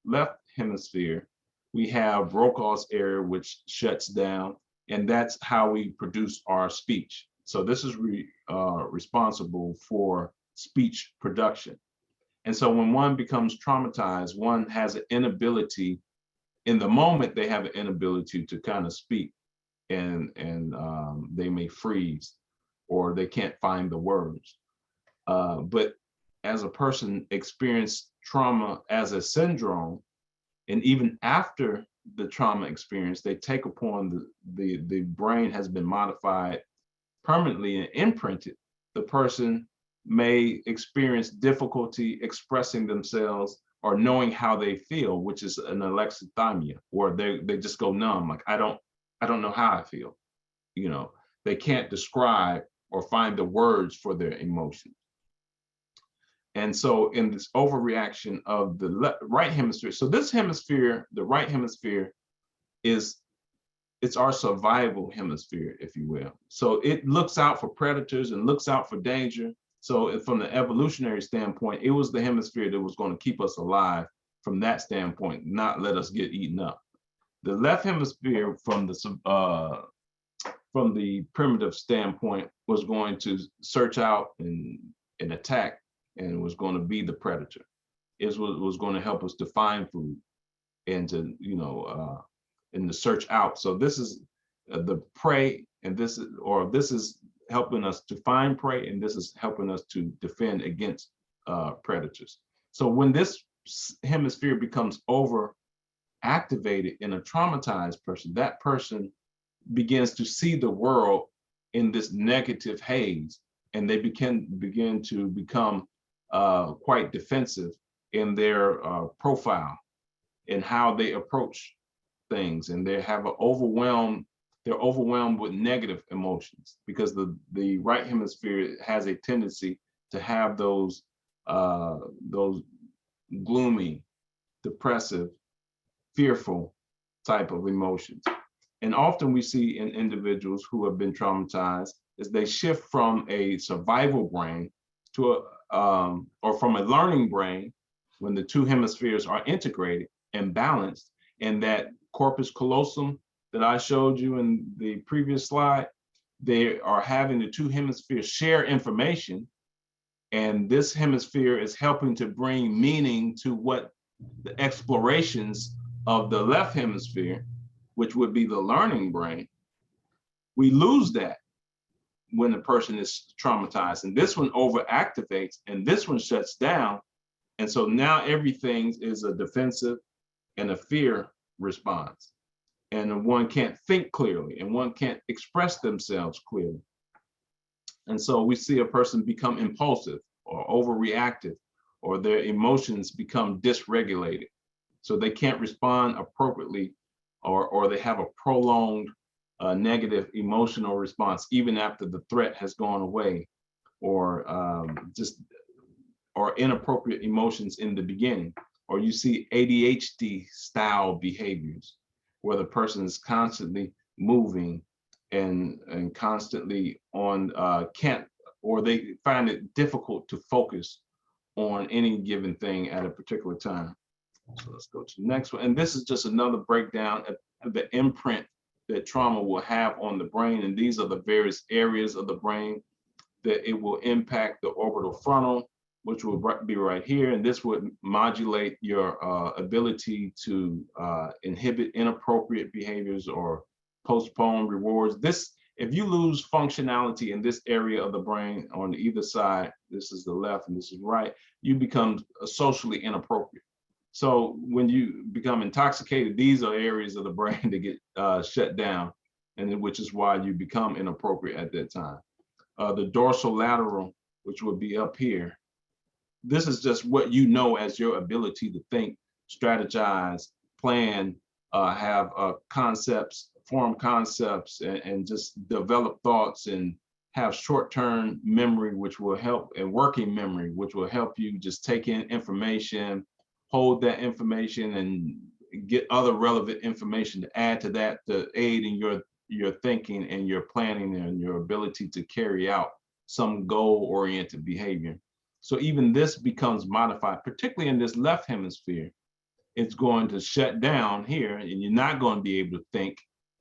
left hemisphere, we have Brokaw's area, which shuts down, and that's how we produce our speech. So this is responsible for speech production. And so when one becomes traumatized, one has an inability, in the moment they have an inability to kind of speak, and they may freeze, or they can't find the words. But as a person experienced trauma as a syndrome, and even after the trauma experience, they take upon the brain has been modified permanently and imprinted. The person may experience difficulty expressing themselves or knowing how they feel, which is an alexithymia, or they just go numb, like I don't know how I feel. They can't describe or find the words for their emotions. And so in this overreaction of the right hemisphere, so this hemisphere, the right hemisphere, it's our survival hemisphere, if you will. So it looks out for predators and looks out for danger. So from the evolutionary standpoint, it was the hemisphere that was going to keep us alive from that standpoint, not let us get eaten up. The left hemisphere from the primitive standpoint was going to search out and attack, and was going to be the predator. It was going to help us to find food and to, and to search out. So this is the prey, and this is helping us to find prey, and this is helping us to defend against predators. So when this hemisphere becomes over activated in a traumatized person, that person begins to see the world in this negative haze, and they begin to become quite defensive in their profile and how they approach things, and they're overwhelmed with negative emotions, because the right hemisphere has a tendency to have those gloomy, depressive, fearful type of emotions. And often we see in individuals who have been traumatized is they shift from a survival brain to or from a learning brain, when the two hemispheres are integrated and balanced, and that corpus callosum that I showed you in the previous slide, they are having the two hemispheres share information, and this hemisphere is helping to bring meaning to what the explorations of the left hemisphere, which would be the learning brain. We lose that when the person is traumatized. And this one overactivates and this one shuts down. And so now everything is a defensive and a fear response. And one can't think clearly and one can't express themselves clearly. And so we see a person become impulsive or overreactive, or their emotions become dysregulated. So they can't respond appropriately, or they have a prolonged negative emotional response, even after the threat has gone away, or or inappropriate emotions in the beginning. Or you see ADHD style behaviors, where the person is constantly moving and constantly on or they find it difficult to focus on any given thing at a particular time. So let's go to the next one. And this is just another breakdown of the imprint that trauma will have on the brain. And these are the various areas of the brain that it will impact: the orbital frontal, which will be right here. And this would modulate your ability to inhibit inappropriate behaviors or postpone rewards. This, if you lose functionality in this area of the brain on either side, this is the left and this is right, you become socially inappropriate. So when you become intoxicated, these are areas of the brain that get shut down, and which is why you become inappropriate at that time. The dorsal lateral, which would be up here, this is just what you know as your ability to think, strategize, plan, have concepts, form concepts, and just develop thoughts, and have short-term memory, which will help, and working memory, which will help you just take in information, hold that information, and get other relevant information to add to that, to aid in your thinking and your planning and your ability to carry out some goal-oriented behavior. So even this becomes modified, particularly in this left hemisphere. It's going to shut down here, and you're not going to be able to think.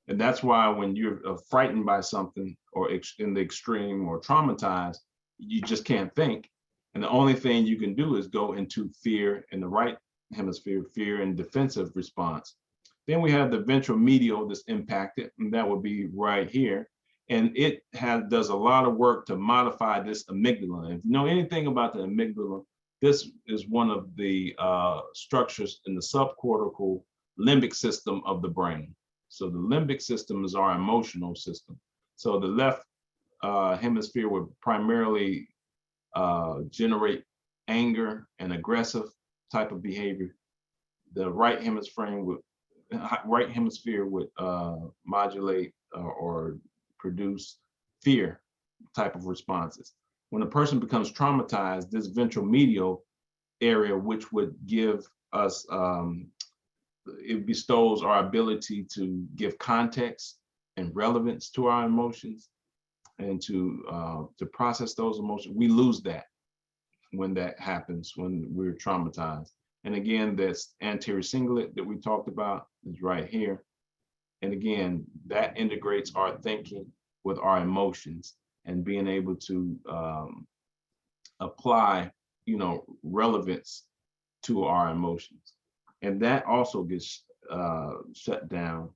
And that's why when you're frightened by something, or in the extreme, or traumatized, you just can't think. And the only thing you can do is go into fear in the right hemisphere, fear and defensive response. Then we have the ventral medial that's impacted, and that would be right here. And it does a lot of work to modify this amygdala. If you know anything about the amygdala, this is one of the structures in the subcortical limbic system of the brain. So the limbic system is our emotional system. So the left hemisphere would primarily generate anger and aggressive type of behavior. The right hemisphere would modulate or produce fear type of responses. When a person becomes traumatized, this ventral medial area, which would give us, it bestows our ability to give context and relevance to our emotions, and to process those emotions. We lose that when that happens, when we're traumatized. And again, that's anterior cingulate that we talked about is right here. And again, that integrates our thinking with our emotions, and being able to apply, relevance to our emotions. And that also gets shut down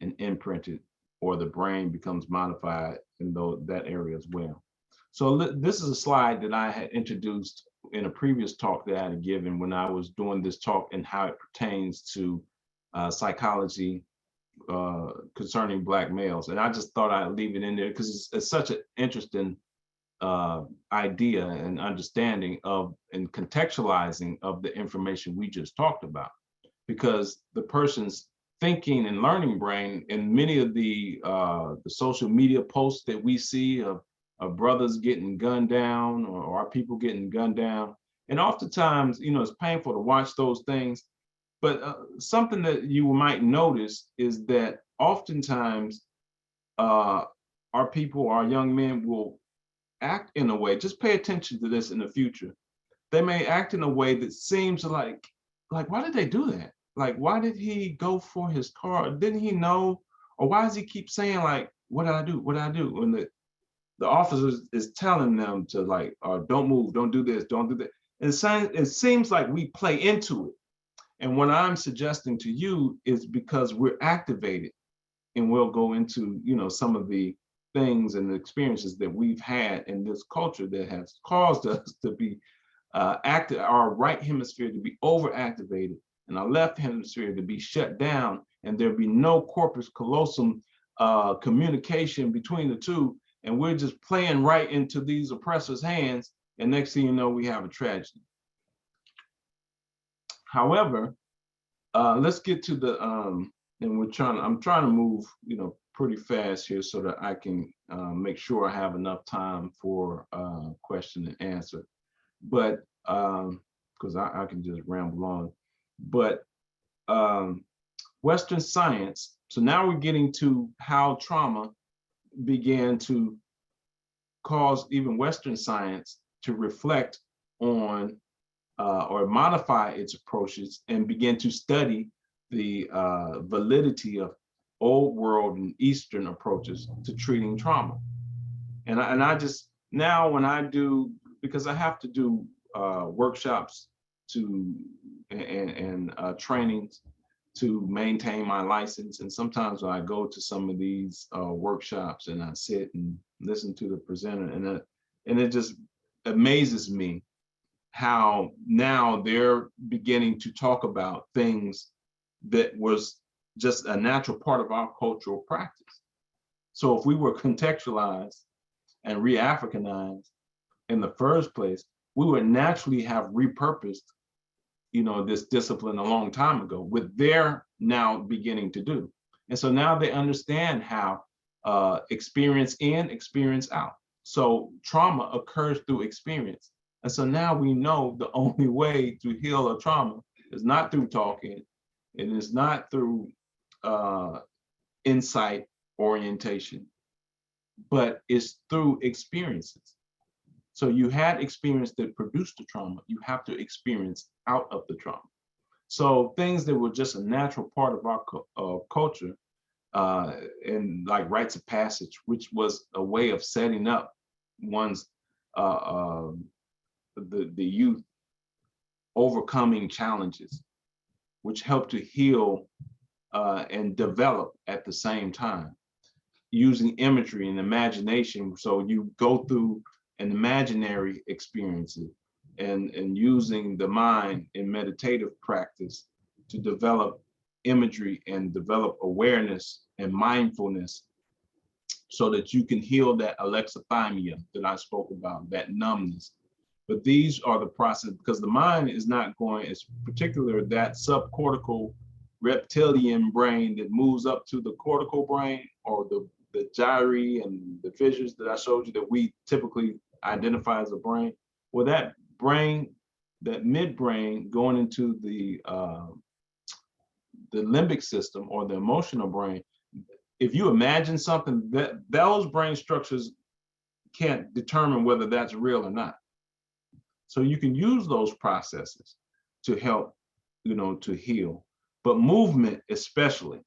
and imprinted, or the brain becomes modified in that area as well. So this is a slide that I had introduced in a previous talk that I had given when I was doing this talk, and how it pertains to psychology concerning Black males. And I just thought I'd leave it in there because it's such an interesting idea and understanding of, and contextualizing of the information we just talked about. Because the person's thinking and learning brain, and many of the social media posts that we see of brothers getting gunned down, or our people getting gunned down, and oftentimes, it's painful to watch those things. But something that you might notice is that oftentimes our people, our young men, will act in a way, just pay attention to this in the future. They may act in a way that seems like why did they do that? Like, why did he go for his car? Didn't he know? Or why does he keep saying, like, what did I do? What did I do? When the officer is telling them to, like, don't move, don't do this, don't do that. And it seems like we play into it. And what I'm suggesting to you is because we're activated, and we'll go into, some of the things and the experiences that we've had in this culture that has caused us to be active, our right hemisphere to be overactivated and our left hemisphere to be shut down, and there be no corpus callosum communication between the two, and we're just playing right into these oppressors' hands, and next thing you know, we have a tragedy. However, let's get to the and I'm trying to move, pretty fast here so that I can make sure I have enough time for question and answer. But because I can just ramble on. But Western science, so now we're getting to how trauma began to cause even Western science to reflect on or modify its approaches and begin to study the validity of old world and Eastern approaches to treating trauma. And I just, now when I do, because I have to do workshops and trainings to maintain my license. And sometimes when I go to some of these workshops and I sit and listen to the presenter, and it just amazes me how now they're beginning to talk about things that was just a natural part of our cultural practice. So if we were contextualized and re-Africanized in the first place, we would naturally have repurposed, this discipline a long time ago, what they're now beginning to do. And so now they understand how experience in, experience out. So trauma occurs through experience. And so now we know the only way to heal a trauma is not through talking, it is not through insight orientation, but it's through experiences. So you had experience that produced the trauma, you have to experience out of the trauma. So things that were just a natural part of our culture, and like rites of passage, which was a way of setting up one's the youth overcoming challenges, which help to heal and develop at the same time, using imagery and imagination. So you go through an imaginary experience and using the mind in meditative practice to develop imagery and develop awareness and mindfulness so that you can heal that alexithymia that I spoke about, that numbness. But these are the process, because the mind is not going, it's particular that subcortical reptilian brain that moves up to the cortical brain, or the gyri and the fissures that I showed you that we typically identify as a brain. Well, that brain, that midbrain going into the limbic system or the emotional brain, if you imagine something, that those brain structures can't determine whether that's real or not. So you can use those processes to help, to heal. But movement, especially,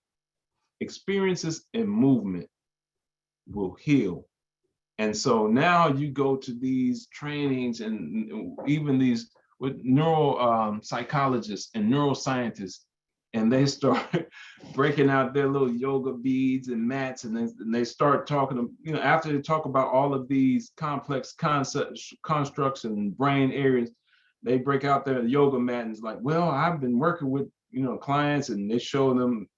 experiences and movement will heal. And so now you go to these trainings and even these with neuro psychologists and neuroscientists, and they start breaking out their little yoga beads and mats, and they start talking, after they talk about all of these complex concepts, constructs, and brain areas, they break out their yoga mat and it's like, well, I've been working with, clients, and they show them,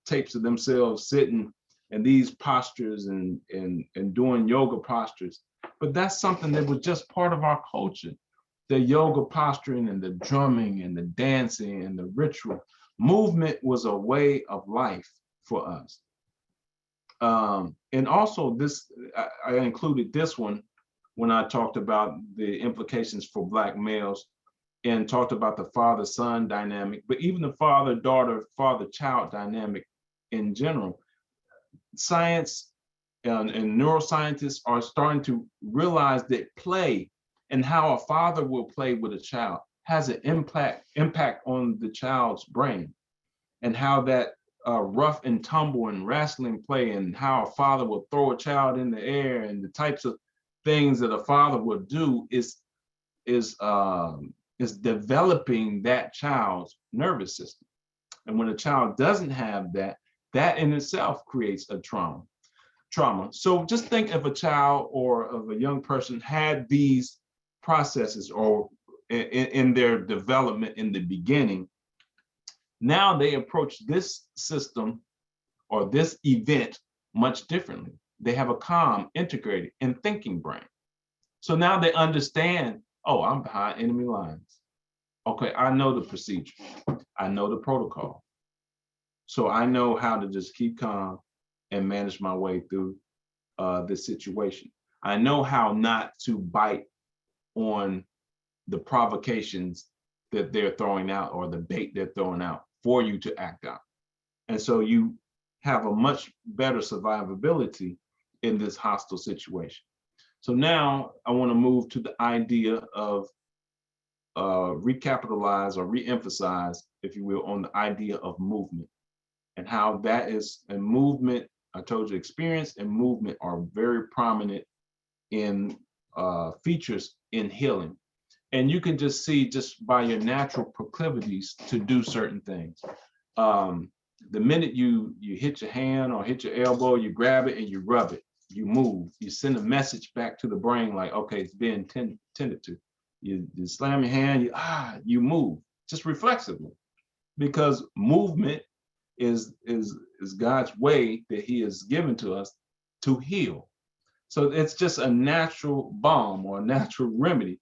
tapes of themselves sitting in these postures and doing yoga postures. But that's something that was just part of our culture. The yoga posturing and the drumming and the dancing and the ritual. Movement was a way of life for us. And also this, I included this one when I talked about the implications for Black males and talked about the father-son dynamic, but even the father-daughter, father-child dynamic in general. Science and neuroscientists are starting to realize that play and how a father will play with a child has an impact on the child's brain, and how that rough and tumble and wrestling play, and how a father will throw a child in the air, and the types of things that a father will do is developing that child's nervous system. And when a child doesn't have that, that in itself creates a trauma. trauma. So just think if a child or of a young person had these processes or in their development in the beginning, now they approach this system or this event much differently. They have a calm, integrated, and thinking brain. So now they understand, oh, I'm behind enemy lines. Okay, I know the procedure. I know the protocol. So I know how to just keep calm and manage my way through this situation. I know how not to bite on the provocations that they're throwing out or the bait they're throwing out for you to act out. And so you have a much better survivability in this hostile situation. So now I want to move to the idea of recapitalize or re-emphasize, if you will, on the idea of movement and how that is a movement. I told you experience and movement are very prominent in features in healing. And you can just see just by your natural proclivities to do certain things. The minute you hit your hand or hit your elbow, you grab it and you rub it, you move, you send a message back to the brain like, okay, it's being tended to. You slam your hand, you move, just reflexively, because movement is God's way that he has given to us to heal. So it's just a natural balm or a natural remedy.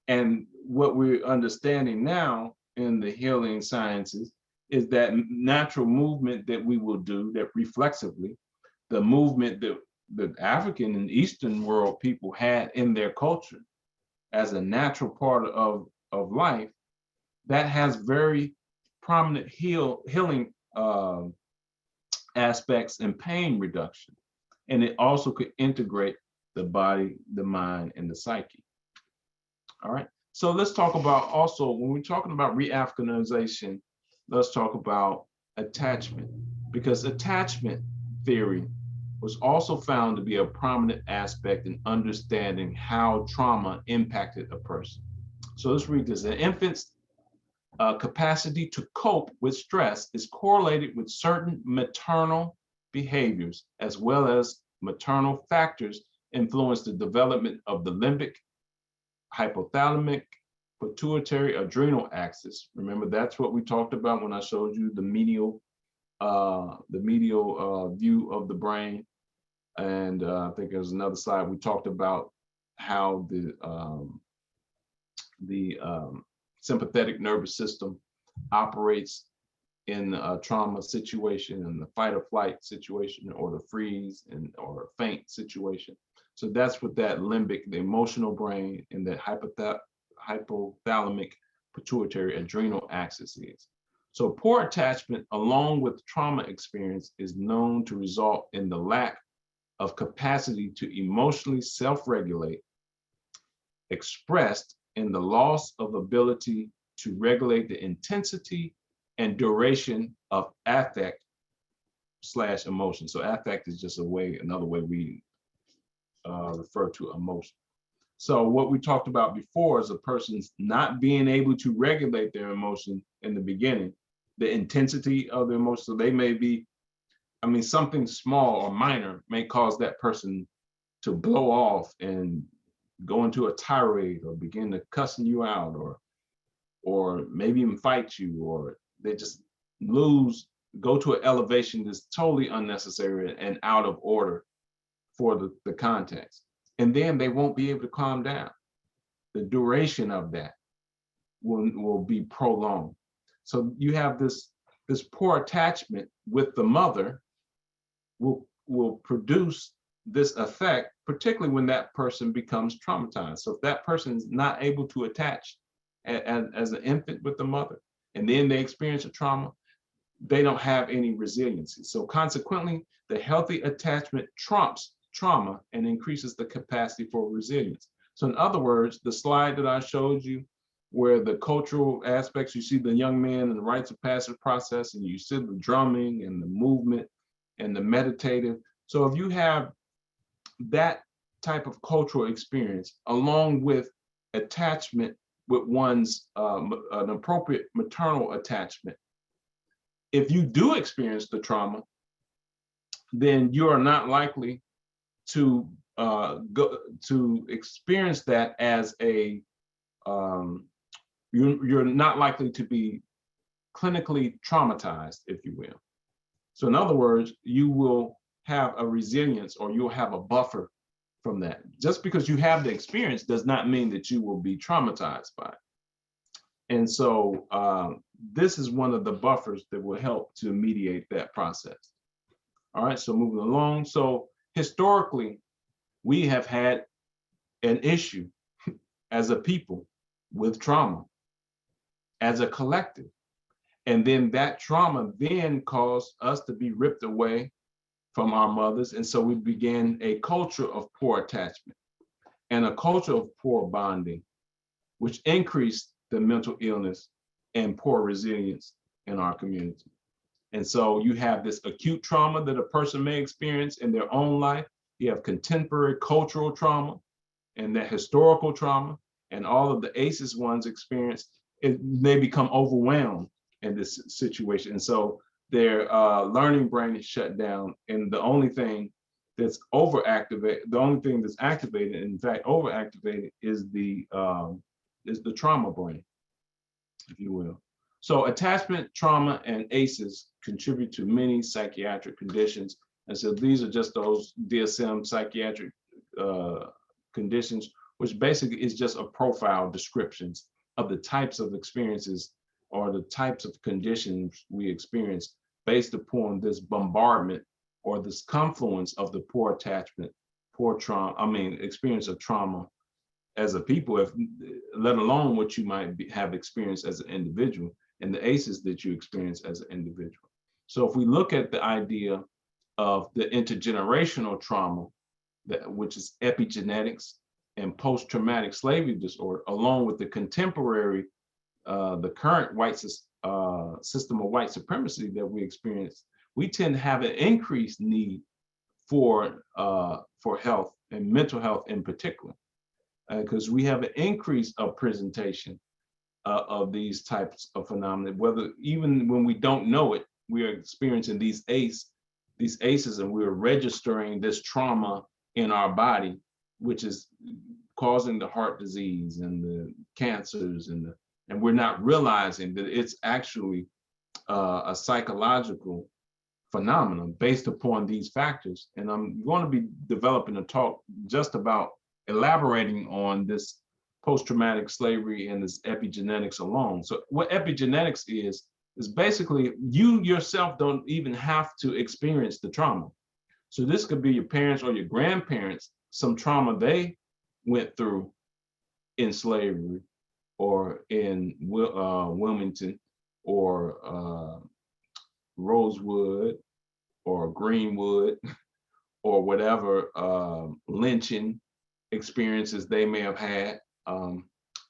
And what we're understanding now in the healing sciences is that natural movement that we will do, that reflexively, the movement that the African and Eastern world people had in their culture as a natural part of life, that has very prominent healing aspects and pain reduction. And it also could integrate the body, the mind, and the psyche. All right. So let's talk about also, when we're talking about re-Africanization, let's talk about attachment, because attachment theory was also found to be a prominent aspect in understanding how trauma impacted a person. So let's read this. An infant's capacity to cope with stress is correlated with certain maternal behaviors, as well as maternal factors influence the development of the limbic, hypothalamic, pituitary, adrenal axis. Remember, that's what we talked about when I showed you the medial view of the brain. And I think there's another slide we talked about how the sympathetic nervous system operates in a trauma situation, and the fight or flight situation, or the freeze or faint situation. So that's what that limbic, the emotional brain, and that hypothalamic pituitary adrenal axis is. So poor attachment along with trauma experience is known to result in the lack of capacity to emotionally self-regulate, expressed in the loss of ability to regulate the intensity and duration of affect / emotion. So affect is just another way we refer to emotion. So what we talked about before is a person's not being able to regulate their emotion in the beginning, the intensity of the emotion. So they may be, something small or minor may cause that person to blow off and go into a tirade or begin to cussing you out, or maybe even fight you, or they just go to an elevation that's totally unnecessary and out of order for the context. And then they won't be able to calm down. The duration of that will be prolonged. So you have this poor attachment with the mother will produce this effect, particularly when that person becomes traumatized. So if that person is not able to attach as an infant with the mother, and then they experience a trauma, they don't have any resiliency. So consequently, the healthy attachment trumps trauma and increases the capacity for resilience. So in other words, the slide that I showed you, where the cultural aspects, you see the young man and the rites of passage process, and you see the drumming and the movement and the meditative. So if you have that type of cultural experience, along with attachment with one's an appropriate maternal attachment, if you do experience the trauma, then you are not likely go to experience that as a you're not likely to be clinically traumatized, if you will. So in other words, you will have a resilience, or you'll have a buffer from that. Just because you have the experience does not mean that you will be traumatized by it. And so this is one of the buffers that will help to mediate that process. All right, so moving along. So historically, we have had an issue as a people with trauma, as a collective. And then that trauma then caused us to be ripped away from our mothers. And so we began a culture of poor attachment and a culture of poor bonding, which increased the mental illness and poor resilience in our community. And so you have this acute trauma that a person may experience in their own life. You have contemporary cultural trauma and that historical trauma, and all of the ACEs ones experience, they become overwhelmed in this situation. And so their learning brain is shut down, and the only thing that's activated, in fact, overactivated, is the trauma brain, if you will. So attachment, trauma, and ACEs contribute to many psychiatric conditions. And so these are just those DSM psychiatric conditions, which basically is just a profile descriptions of the types of experiences or the types of conditions we experience based upon this bombardment or this confluence of the poor attachment, experience of trauma as a people, let alone what you might have experienced as an individual, and the ACEs that you experience as an individual. So if we look at the idea of the intergenerational trauma, which is epigenetics and post-traumatic slavery disorder, along with the contemporary, the current white system of white supremacy that we experience, we tend to have an increased need for health and mental health in particular, because we have an increase of presentation of these types of phenomena. Whether even when we don't know it, we are experiencing these ACEs, and we're registering this trauma in our body, which is causing the heart disease and the cancers, and we're not realizing that it's actually a psychological phenomenon based upon these factors. And I'm going to be developing a talk just about elaborating on this post-traumatic slavery and this epigenetics alone. So what epigenetics is basically you yourself don't even have to experience the trauma. So this could be your parents or your grandparents, some trauma they went through in slavery or in Wilmington or Rosewood or Greenwood or whatever lynching experiences they may have had.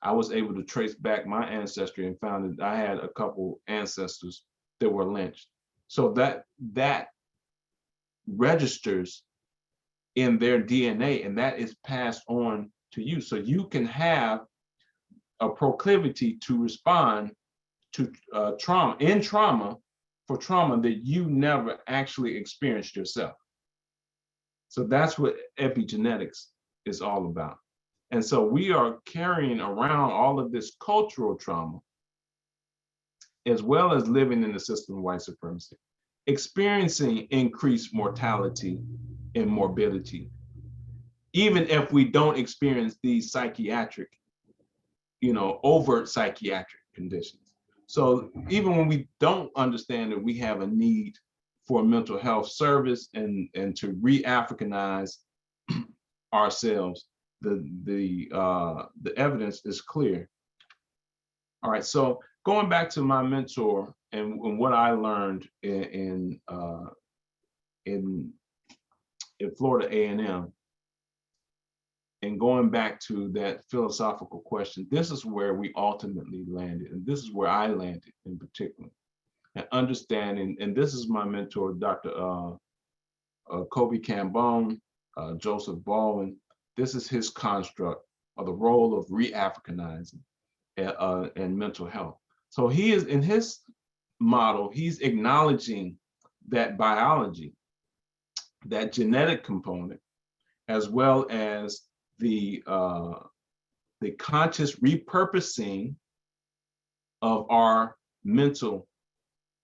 I was able to trace back my ancestry and found that I had a couple ancestors that were lynched. So that registers in their DNA, and that is passed on to you. So you can have a proclivity to respond to trauma for trauma that you never actually experienced yourself. So that's what epigenetics is all about. And so we are carrying around all of this cultural trauma, as well as living in the system of white supremacy, experiencing increased mortality and morbidity, even if we don't experience these psychiatric, overt psychiatric conditions. So even when we don't understand that we have a need for mental health service and to re-Africanize ourselves, the evidence is clear. All right, so going back to my mentor and what I learned in Florida A&M, and going back to that philosophical question, this is where we ultimately landed, and this is where I landed in particular, and understanding, and this is my mentor, Dr. Kobe Cambone, Joseph Baldwin. This is his construct of the role of re-Africanizing and mental health. So he is, in his model, he's acknowledging that biology, that genetic component, as well as the conscious repurposing of our mental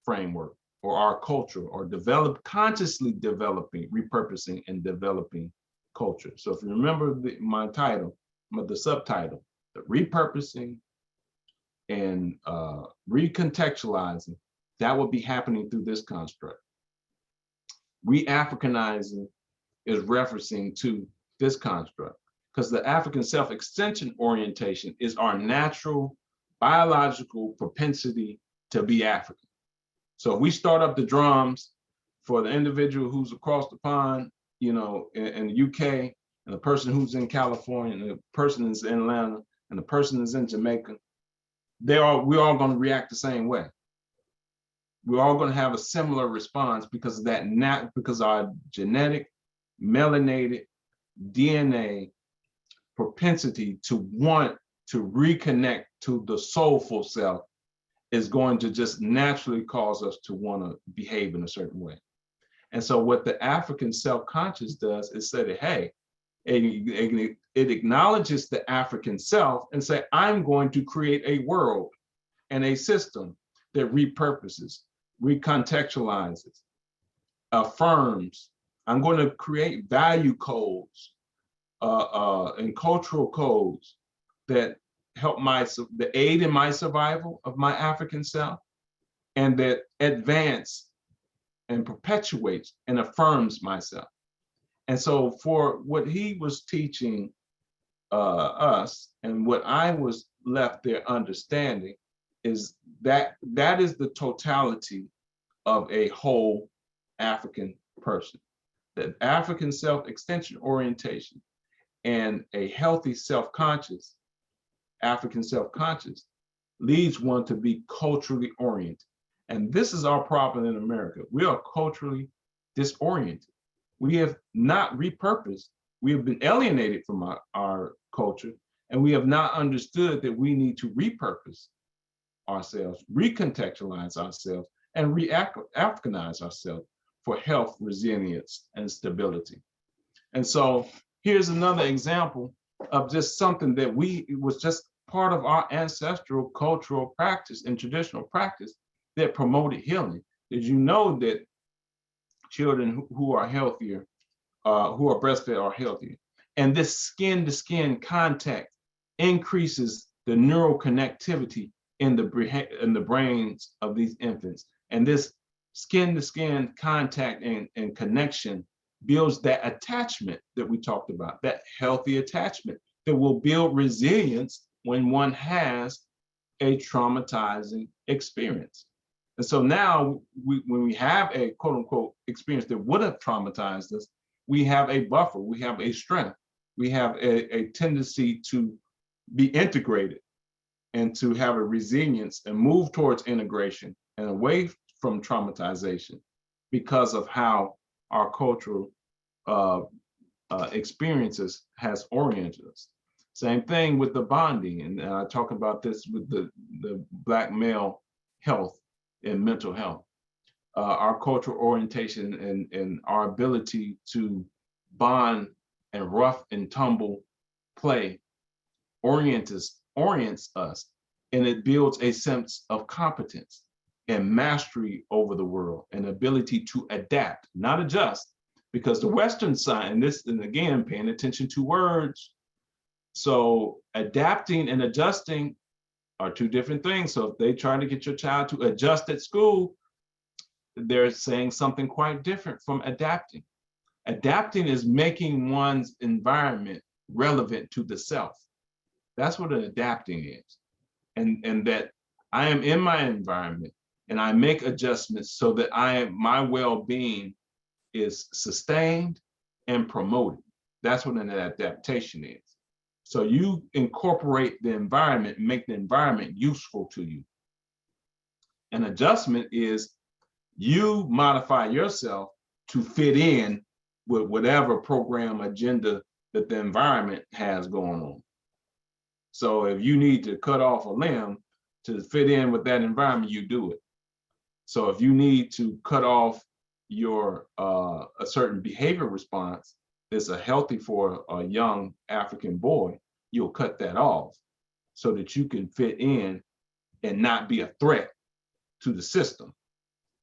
framework or our culture, or consciously developing, repurposing and developing culture. So if you remember my title, the subtitle, the repurposing and recontextualizing, that would be happening through this construct. Re-Africanizing is referencing to this construct, because the African self-extension orientation is our natural biological propensity to be African. So if we start up the drums for the individual who's across the pond, you know, in the UK, and the person who's in California, and the person is in Atlanta, and the person is in Jamaica, we're all going to react the same way. We're all going to have a similar response because of that, because our genetic, melanated DNA propensity to want to reconnect to the soulful self is going to just naturally cause us to want to behave in a certain way. And so what the African self-conscious does is say that, hey, it acknowledges the African self and say, I'm going to create a world and a system that repurposes, recontextualizes, affirms. I'm going to create value codes and cultural codes that help that aid in my survival of my African self, and that advance and perpetuates and affirms myself. And so for what he was teaching us, and what I was left there understanding, is that is the totality of a whole African person. That African self-extension orientation and a healthy self-conscious, African self-conscious, leads one to be culturally oriented. And this is our problem in America. We are culturally disoriented. We have not repurposed. We have been alienated from our culture, and we have not understood that we need to repurpose ourselves, recontextualize ourselves, and re-Africanize ourselves for health, resilience, and stability. And so here's another example of just something that was just part of our ancestral cultural practice and traditional practice that promoted healing. Did you know that children who are healthier, who are breastfed, are healthier? And this skin-to-skin contact increases the neural connectivity in the brains of these infants. And this skin-to-skin contact and connection builds that attachment that we talked about, that healthy attachment that will build resilience when one has a traumatizing experience. And so now, when we have a quote unquote experience that would have traumatized us, we have a buffer, we have a strength, we have a tendency to be integrated and to have a resilience and move towards integration and away from traumatization because of how our cultural experiences has oriented us. Same thing with the bonding, and I talk about this with the Black male health and mental health. Our cultural orientation and our ability to bond and rough and tumble play orients us, and it builds a sense of competence and mastery over the world, and ability to adapt, not adjust, because the Western side, and again, paying attention to words. So adapting and adjusting are two different things. So if they try to get your child to adjust at school, they're saying something quite different from adapting. Adapting is making one's environment relevant to the self. That's what an adapting is. And that I am in my environment and I make adjustments so that my well-being is sustained and promoted. That's what an adaptation is. So you incorporate the environment, make the environment useful to you. An adjustment is you modify yourself to fit in with whatever program agenda that the environment has going on. So if you need to cut off a limb to fit in with that environment, you do it. So if you need to cut off your a certain behavior response is healthy for a young African boy, you'll cut that off so that you can fit in and not be a threat to the system.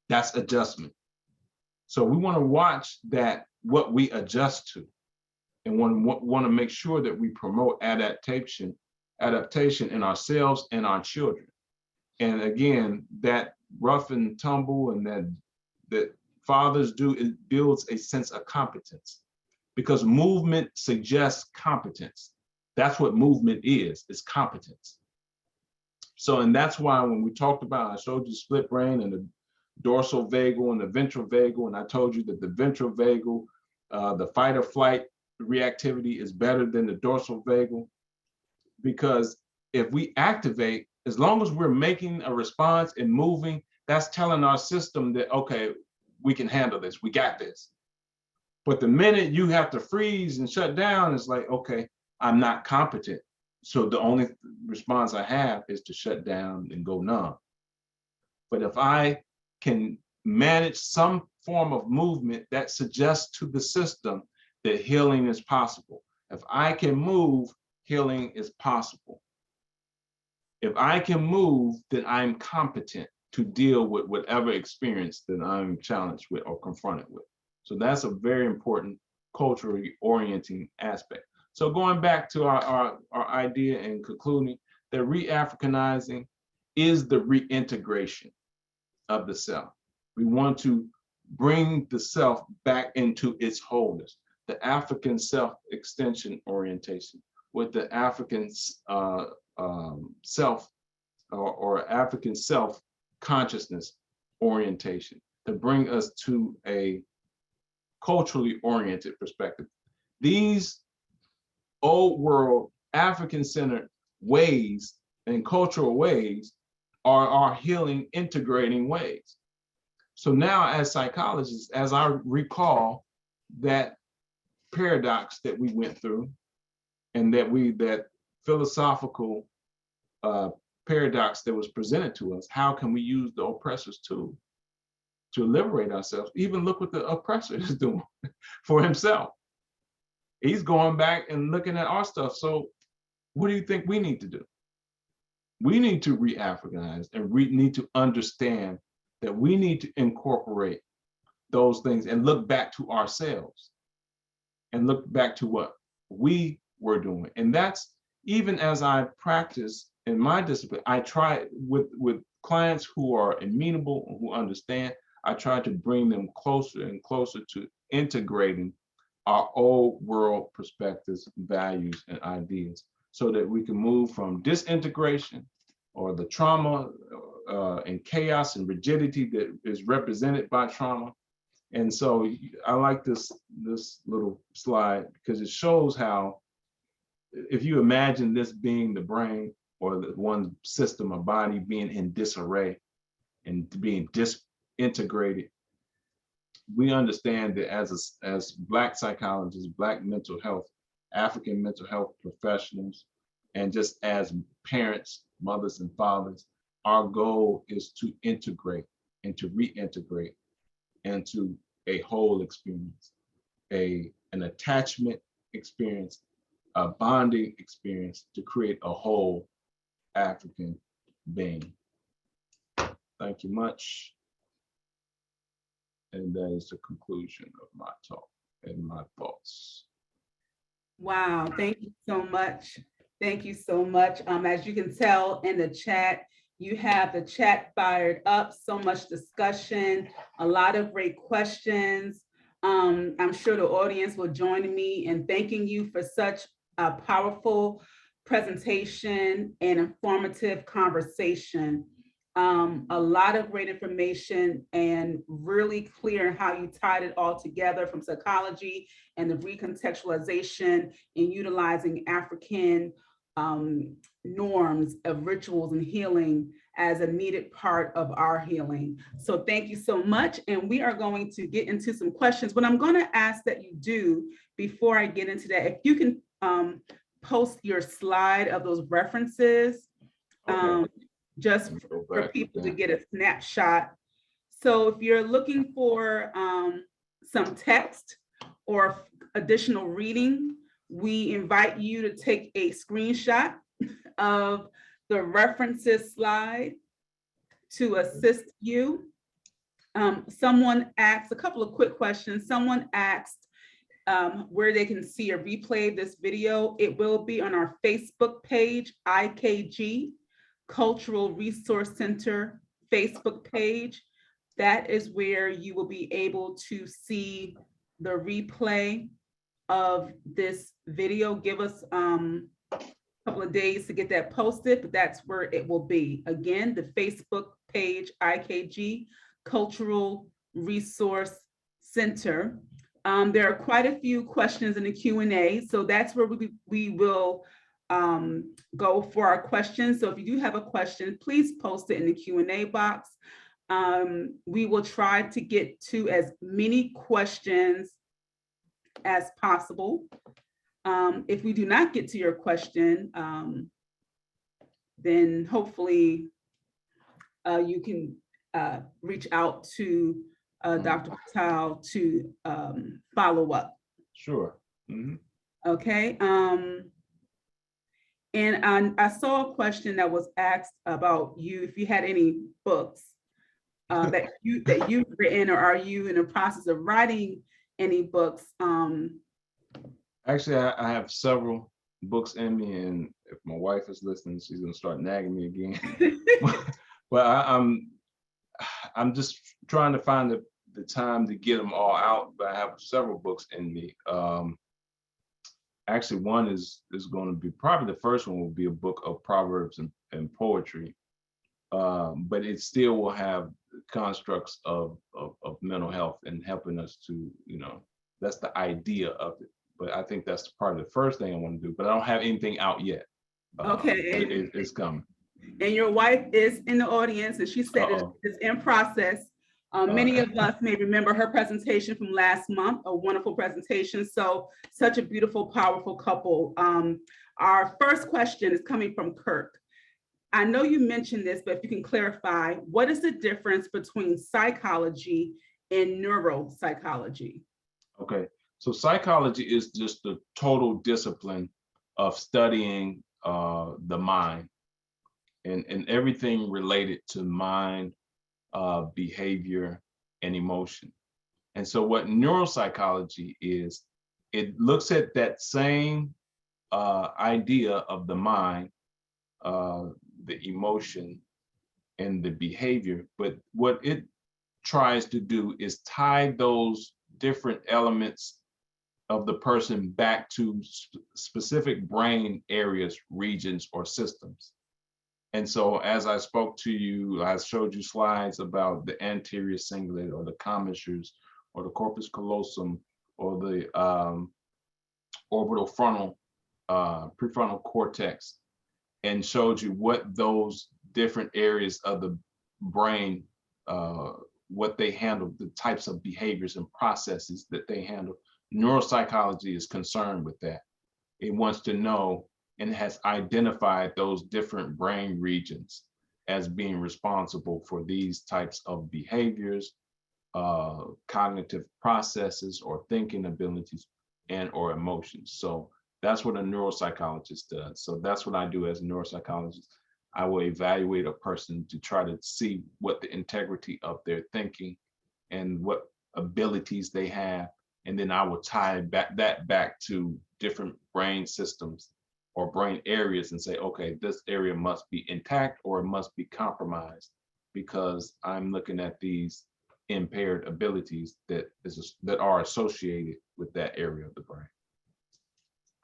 That's adjustment. So we want to watch that, what we adjust to, and want to make sure that we promote adaptation in ourselves and our children. And again, that rough and tumble and that fathers do, it builds a sense of competence, because movement suggests competence. That's what movement is, it's competence. So, and that's why when we talked about, I showed you split brain and the dorsal vagal and the ventral vagal, and I told you that the ventral vagal, the fight or flight reactivity is better than the dorsal vagal, because if we activate, as long as we're making a response and moving, that's telling our system that, okay, we can handle this, we got this. But the minute you have to freeze and shut down, it's like, okay, I'm not competent. So the only response I have is to shut down and go numb. But if I can manage some form of movement that suggests to the system that healing is possible. If I can move, healing is possible. If I can move, then I'm competent to deal with whatever experience that I'm challenged with or confronted with. So that's a very important culturally orienting aspect. So going back to our idea and concluding that re-Africanizing is the reintegration of the self. We want to bring the self back into its wholeness, the African self-extension orientation with the African self or African self-consciousness orientation to bring us to a culturally oriented perspective. These old world African-centered ways and cultural ways are our healing integrating ways. So now as psychologists, as I recall that paradox that we went through and that philosophical paradox that was presented to us, how can we use the oppressor's tool to liberate ourselves? Even look what the oppressor is doing for himself. He's going back and looking at our stuff. So what do you think we need to do? We need to re-Africanize and we need to understand that we need to incorporate those things and look back to ourselves and look back to what we were doing. And that's, even as I practice in my discipline, I try with clients who are amenable, who understand, I try to bring them closer and closer to integrating our old world perspectives, values, and ideas, so that we can move from disintegration or the trauma and chaos and rigidity that is represented by trauma. And so I like this little slide because it shows how, if you imagine this being the brain or the one system of body being in disarray and being disintegrated, we understand that as Black psychologists, Black mental health, African mental health professionals, and just as parents, mothers and fathers, our goal is to integrate and to reintegrate into a whole experience, an attachment experience, a bonding experience to create a whole African being. Thank you much. And that is the conclusion of my talk and my thoughts. Wow, thank you so much. Thank you so much. As you can tell in the chat, you have the chat fired up, so much discussion, a lot of great questions. I'm sure the audience will join me in thanking you for such a powerful presentation and informative conversation. A lot of great information and really clear how you tied it all together from psychology and the recontextualization and utilizing African norms of rituals and healing as a needed part of our healing. So thank you so much. And we are going to get into some questions. What I'm going to ask that you do before I get into that, if you can post your slide of those references, Okay. Just for people to get a snapshot. So if you're looking for some text or additional reading, we invite you to take a screenshot of the references slide to assist you. Someone asked a couple of quick questions. Someone asked where they can see a replay of this video. It will be on our Facebook page, IKG, Cultural Resource Center Facebook page. That is where you will be able to see the replay of this video. Give us a couple of days to get that posted, but that's where it will be. Again, the Facebook page, IKG, Cultural Resource Center. There are quite a few questions in the Q&A, so that's where we will go for our questions. So if you do have a question, please post it in the Q&A box. We will try to get to as many questions as possible. If we do not get to your question, then hopefully you can reach out to Dr. Patel to follow up. Sure. Mm-hmm. Okay. And I saw a question that was asked about you, if you had any books that you've written, or are you in the process of writing any books? Actually, I have several books in me, and if my wife is listening, she's gonna start nagging me again. But I'm just trying to find the time to get them all out. But I have several books in me. Actually, one is going to be, probably the first one will be a book of proverbs and poetry, but it still will have constructs of mental health and helping us to, that's the idea of it. But I think that's probably the first thing I want to do. But I don't have anything out yet. Okay. It's coming. And your wife is in the audience, and she said it's in process. Many of us may remember her presentation from last month, a wonderful presentation. So such a beautiful, powerful couple. Our first question is coming from Kirk. I know you mentioned this, but if you can clarify, what is the difference between psychology and neuropsychology? Okay, so psychology is just the total discipline of studying the mind and everything related to mind, behavior, and emotion. And so what neuropsychology is, it looks at that same idea of the mind, the emotion, and the behavior, but what it tries to do is tie those different elements of the person back to specific brain areas, regions, or systems. And so as I spoke to you, I showed you slides about the anterior cingulate, or the commissures, or the corpus callosum, or the orbital frontal, prefrontal cortex, and showed you what those different areas of the brain, what they handle, the types of behaviors and processes that they handle. Neuropsychology is concerned with that. It wants to know and has identified those different brain regions as being responsible for these types of behaviors, cognitive processes, or thinking abilities, and or emotions. So that's what a neuropsychologist does. So that's what I do as a neuropsychologist. I will evaluate a person to try to see what the integrity of their thinking and what abilities they have. And then I will tie that back to different brain systems or brain areas and say, okay, this area must be intact or it must be compromised because I'm looking at these impaired abilities that are associated with that area of the brain.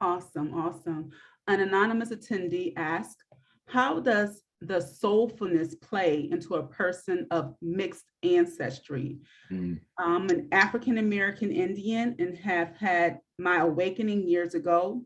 Awesome, awesome. An anonymous attendee asked, how does the soulfulness play into a person of mixed ancestry? I'm an African-American Indian and have had my awakening years ago.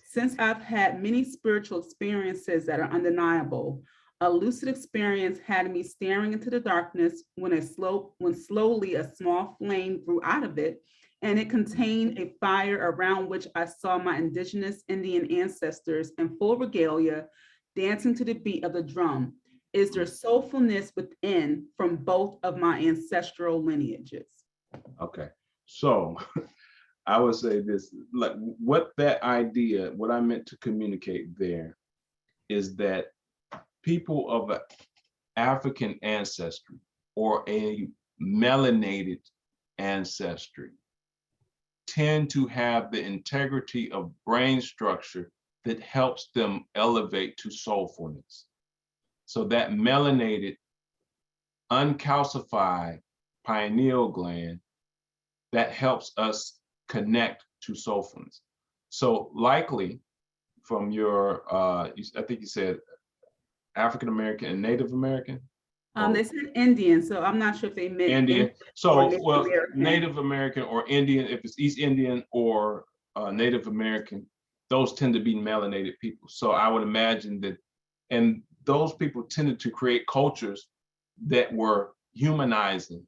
Since I've had many spiritual experiences that are undeniable, a lucid experience had me staring into the darkness when slowly a small flame grew out of it, and it contained a fire around which I saw my indigenous Indian ancestors in full regalia dancing to the beat of the drum. Is there soulfulness within from both of my ancestral lineages? Okay, so I would say this, like what that idea, what I meant to communicate there is that people of African ancestry or a melanated ancestry tend to have the integrity of brain structure that helps them elevate to soulfulness. So that melanated, uncalcified pineal gland that helps us connect to soulfulness. So likely from your, I think you said African American and Native American? They said Indian, so I'm not sure if they meant Indian. Indian or So, Native well, American. Native American or Indian, if it's East Indian or Native American, those tend to be melanated people. So I would imagine that, and those people tended to create cultures that were humanizing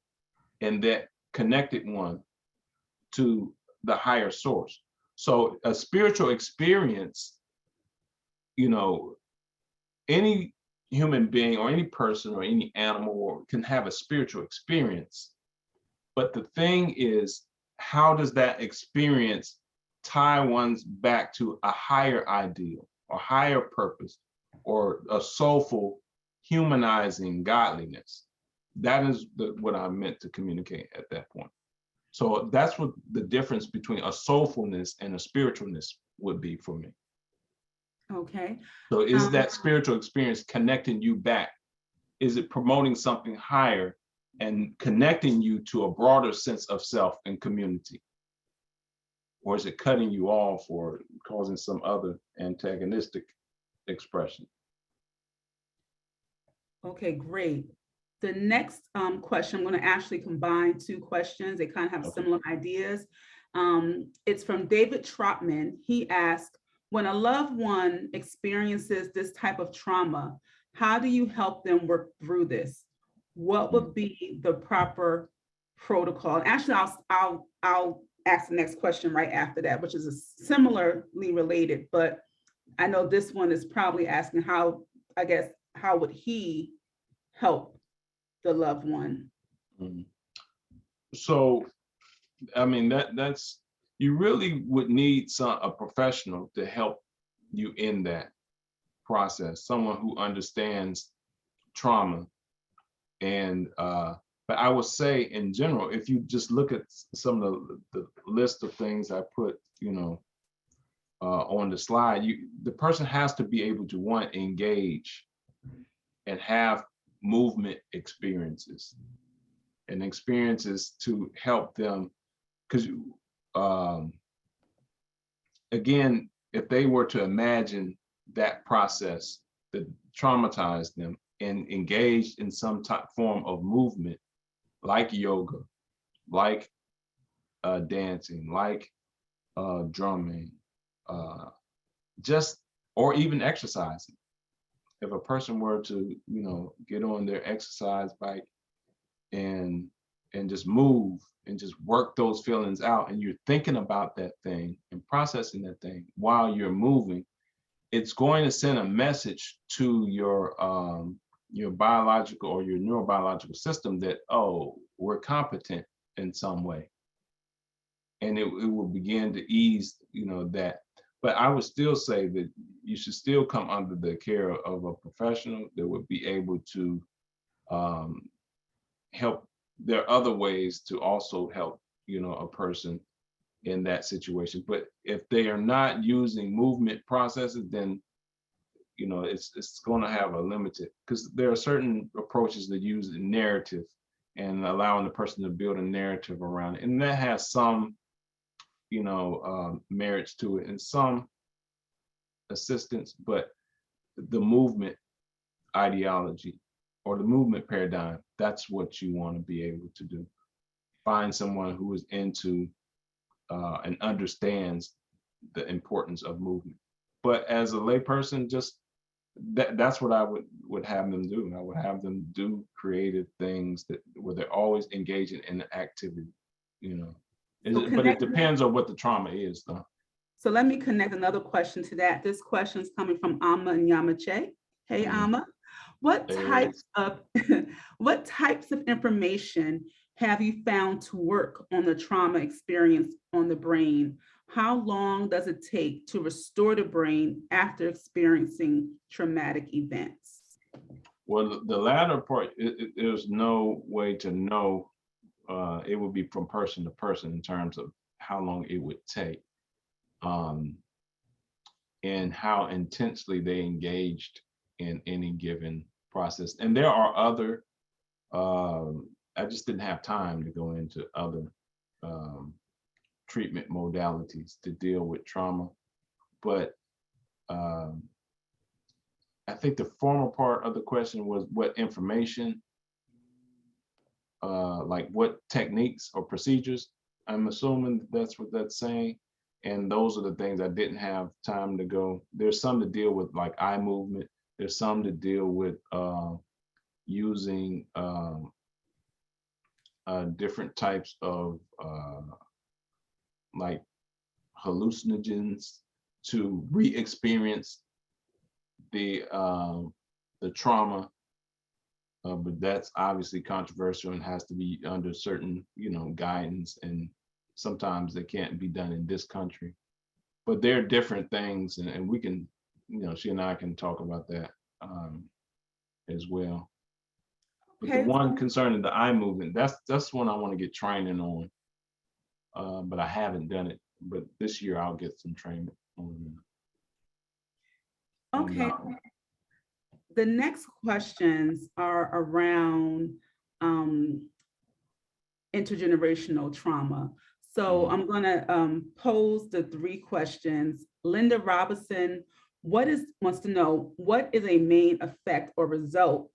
and that connected one to the higher source. So a spiritual experience, you know, any human being or any person or any animal can have a spiritual experience. But the thing is, how does that experience tie one's back to a higher ideal or higher purpose or a soulful, humanizing godliness? That is what I meant to communicate at that point. So that's what the difference between a soulfulness and a spiritualness would be for me. Okay. So is that spiritual experience connecting you back? Is it promoting something higher and connecting you to a broader sense of self and community? Or is it cutting you off or causing some other antagonistic expression? Okay, great. The next question, I'm going to actually combine two questions. They kind of have similar ideas. It's from David Trotman. He asked, when a loved one experiences this type of trauma, how do you help them work through this? What would be the proper protocol? And actually, I'll ask the next question right after that, which is similarly related, but I know this one is probably asking how would he help the loved one? So, I mean, that's, you really would need a professional to help you in that process, someone who understands trauma. And, but I would say in general, if you just look at some of the list of things I put, on the slide, the person has to be able to, one, engage and have movement experiences and experiences to help them. Because again, if they were to imagine that process that traumatized them and engaged in some form of movement, like yoga, like dancing, like drumming, or even exercising. If a person were to, get on their exercise bike and just move and just work those feelings out, and you're thinking about that thing and processing that thing while you're moving, it's going to send a message to your biological or your neurobiological system that, oh, we're competent in some way. And it will begin to ease, that. But I would still say that you should still come under the care of a professional that would be able to help. There are other ways to also help, a person in that situation. But if they are not using movement processes, then, it's going to have a limited, because there are certain approaches that use the narrative and allowing the person to build a narrative around it. And that has some, merits to it and some assistance, but the movement ideology or the movement paradigm, that's what you want to be able to do. Find someone who is into and understands the importance of movement. But as a layperson, just that's what I would have them do. I would have them do creative things where they're always engaging in the activity, But it depends on what the trauma is, though. So let me connect another question to that. This question is coming from Amma and Yamache. Hey, Amma, what types of information have you found to work on the trauma experience on the brain? How long does it take to restore the brain after experiencing traumatic events? Well, the latter part, there's no way to know. It would be from person to person in terms of how long it would take, and how intensely they engaged in any given process. And there are other, I just didn't have time to go into other treatment modalities to deal with trauma. But I think the former part of the question was what information, like what techniques or procedures. I'm assuming that's what that's saying. And those are the things I didn't have time to go. There's some to deal with like eye movement. There's some to deal with using different types of like hallucinogens to re-experience the trauma, but that's obviously controversial and has to be under certain, guidance, and sometimes they can't be done in this country. But there are different things, and we can, she and I can talk about that as well. But the one concerning the eye movement, that's one I want to get training on, but I haven't done it. But this year I'll get some training on. Okay. The next questions are around intergenerational trauma. So I'm going to pose the 3 questions. Linda Robinson wants to know, what is a main effect or result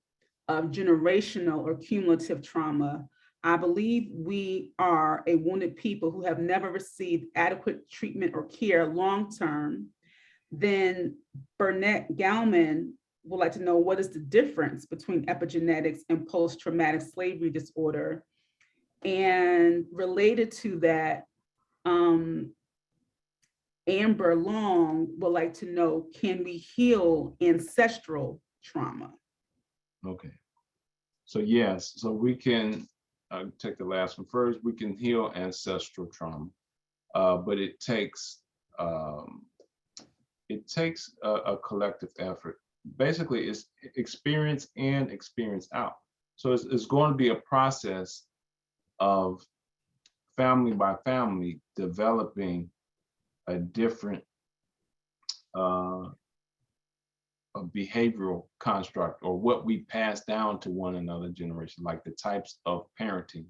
of generational or cumulative trauma? I believe we are a wounded people who have never received adequate treatment or care long-term. Then Burnett Gallman would like to know, what is the difference between epigenetics and post-traumatic slavery disorder? And related to that, Amber Long would like to know, can we heal ancestral trauma? Okay. So yes, so we can take the last one first. We can heal ancestral trauma, but it takes a collective effort. Basically, it's experience in, experience out. So it's going to be a process of family by family developing a different a behavioral construct, or what we pass down to one another generation, like the types of parenting,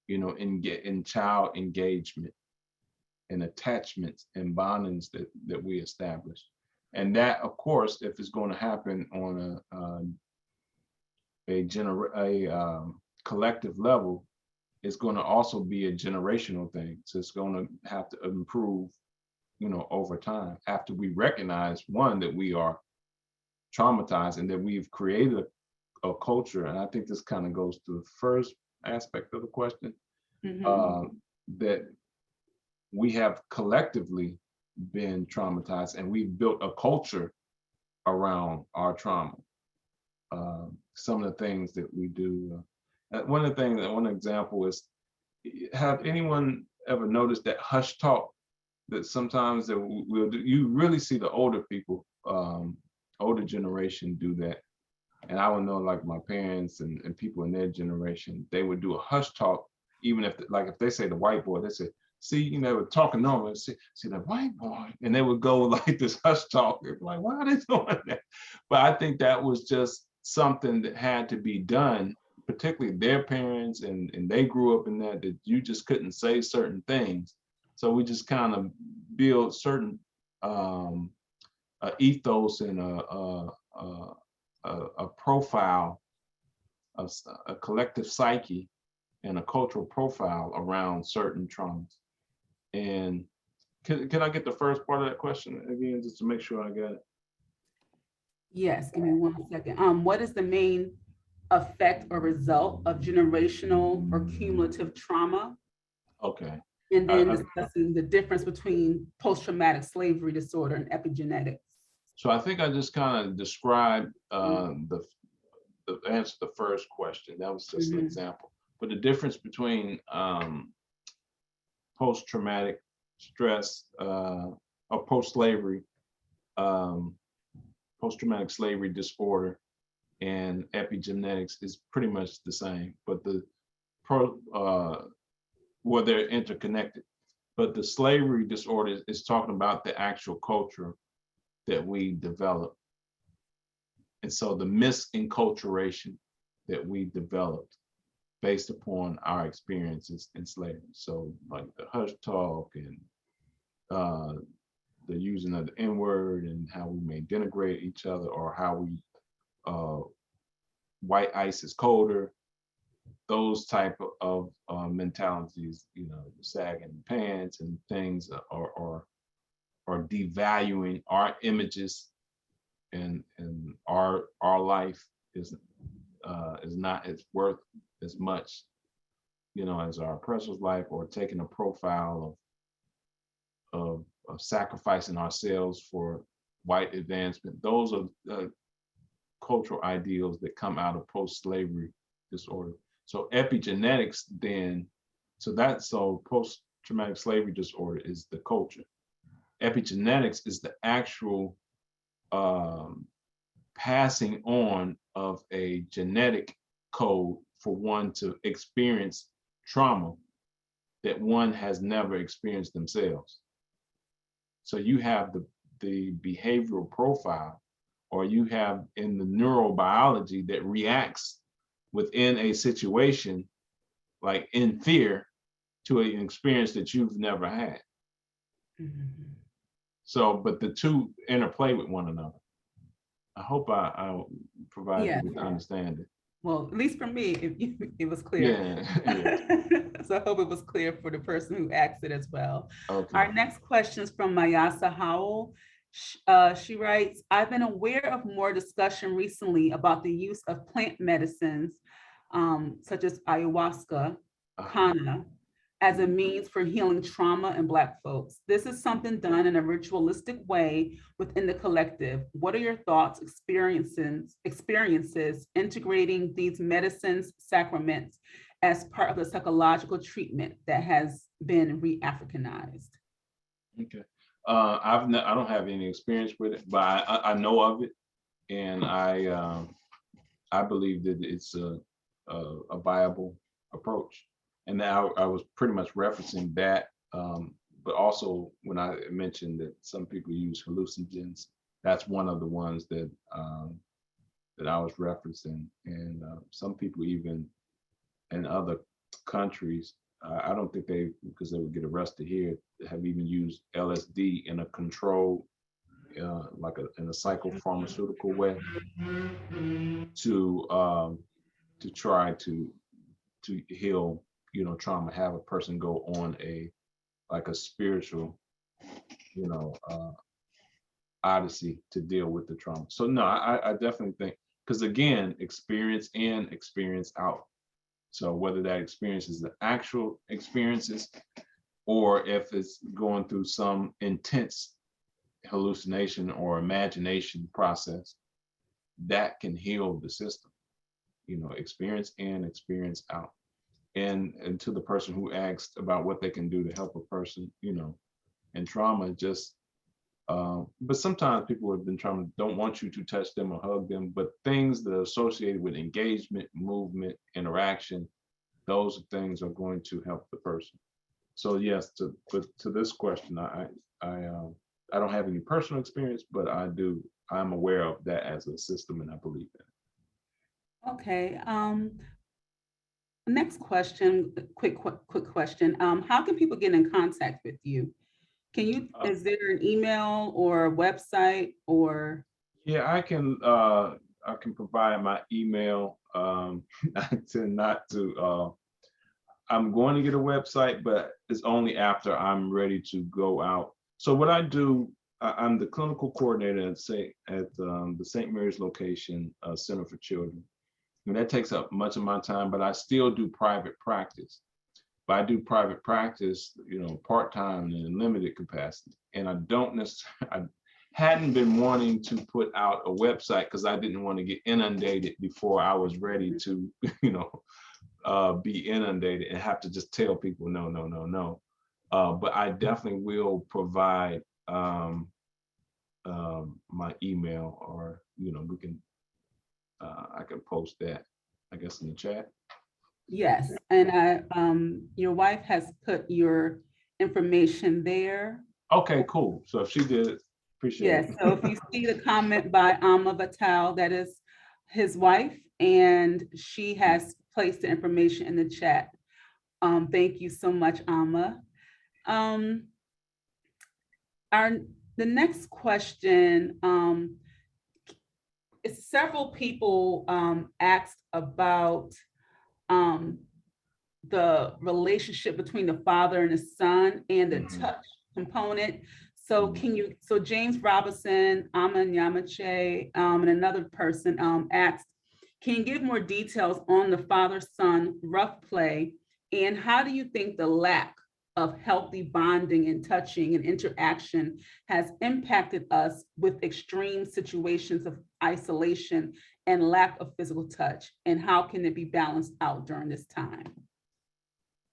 in child engagement and attachments and bondings that we establish. And that, of course, if it's going to happen on a collective level, it's going to also be a generational thing. So it's going to have to improve, over time, after we recognize, one, that we are traumatized and that we've created a culture. And I think this kind of goes to the first aspect of the question, that we have collectively been traumatized and we've built a culture around our trauma. Some of the things that we do. One example is, have anyone ever noticed that hush talk that sometimes that we'll do? You really see the older people, older generation do that. And I would know, like my parents and people in their generation, they would do a hush talk, even if they say the white boy, they say, see, they were talking normal, see the white boy, and they would go like this hush talk. They're like, why are they doing that? But I think that was just something that had to be done, particularly their parents, and they grew up in that you just couldn't say certain things. So we just kind of build certain ethos and a profile, a collective psyche and a cultural profile around certain traumas. And can I get the first part of that question again, just to make sure I got it? Yes, give me 1 second. What is the main effect or result of generational or cumulative trauma? Okay. And then discussing the difference between post-traumatic slavery disorder and epigenetics. So I think I just kind of described the answer to the first question. That was just an example. But the difference between post-traumatic stress or post-slavery, post-traumatic slavery disorder and epigenetics is pretty much the same, but well, they're interconnected. But the slavery disorder is talking about the actual culture that we developed. And so the misenculturation that we developed based upon our experiences in slavery. So like the hush talk and the using of the N-word and how we may denigrate each other, or how we white ice is colder, those type of mentalities, you know, sagging pants and things, or devaluing our images, and our life is not as worth as much, you know, as our oppressor's life, or taking a profile of sacrificing ourselves for white advancement. Those are cultural ideals that come out of post-slavery disorder. So epigenetics then, so post-traumatic slavery disorder is the culture. Epigenetics is the actual passing on of a genetic code for one to experience trauma that one has never experienced themselves. So you have the behavioral profile, or you have in the neurobiology that reacts within a situation, like in fear, to an experience that you've never had. Mm-hmm. So, but the two interplay with one another. I hope I provide you with understanding. Well, at least for me, it was clear. Yeah. So I hope it was clear for the person who asked it as well. Okay. Our next question is from Mayasa Howell. She writes, I've been aware of more discussion recently about the use of plant medicines, such as ayahuasca, canna, as a means for healing trauma in Black folks. This is something done in a ritualistic way within the collective. What are your thoughts, experiences integrating these medicines, sacraments as part of the psychological treatment that has been re-Africanized? Okay. I don't have any experience with it, but I know of it, and I believe that it's a viable approach. And now I was pretty much referencing that, but also when I mentioned that some people use hallucinogens, that's one of the ones that that I was referencing. And some people even in other countries, I don't think because they would get arrested here, have even used LSD in a controlled, in a psychopharmaceutical way to try to heal, you know, trauma, have a person go on a spiritual, you know, odyssey to deal with the trauma. So no, I definitely think, because again, experience in, experience out. So whether that experience is the actual experiences, or if it's going through some intense hallucination or imagination process, that can heal the system. You know, experience in, experience out. And to the person who asked about what they can do to help a person, you know, in trauma, just, but sometimes people have been trauma don't want you to touch them or hug them, but things that are associated with engagement, movement, interaction, those things are going to help the person. So yes, to this question, I don't have any personal experience, but I'm aware of that as a system, and I believe that. Okay. Next question, quick question. How can people get in contact with you? Is there an email or a website or? Yeah, I can provide my email. I tend not to, I'm going to get a website, but it's only after I'm ready to go out. So what I do, I'm the clinical coordinator at the St. Mary's location Center for Children. And that takes up much of my time, but I still do private practice. But I do private practice, you know, part-time and in limited capacity. And I don't necessarily, I hadn't been wanting to put out a website because I didn't want to get inundated before I was ready to, you know, be inundated and have to just tell people no, no, no, no. But I definitely will provide my email, or we can I can post that, I guess, in the chat. Yes, and your wife has put your information there. Okay, cool. So if she did, appreciate Yes, it. so if you see the comment by Amma Vital, that is his wife, and she has placed the information in the chat. Thank you so much, Amma. The next question, is several people asked about the relationship between the father and the son and the touch component. So so James Robinson, Aman Yamache, and another person asked, can you give more details on the father-son rough play, and how do you think the lack of healthy bonding and touching and interaction has impacted us with extreme situations of isolation and lack of physical touch, and how can it be balanced out during this time?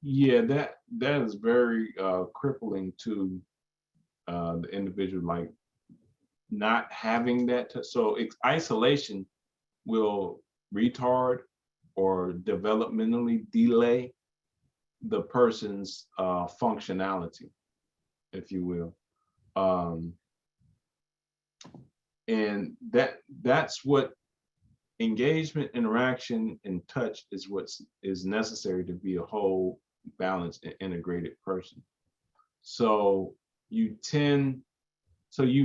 Yeah, that is very crippling to the individual, like not having that. So isolation will retard or developmentally delay the person's functionality, if you will. And that's what engagement, interaction, and touch is, what is necessary to be a whole, balanced, and integrated person. So you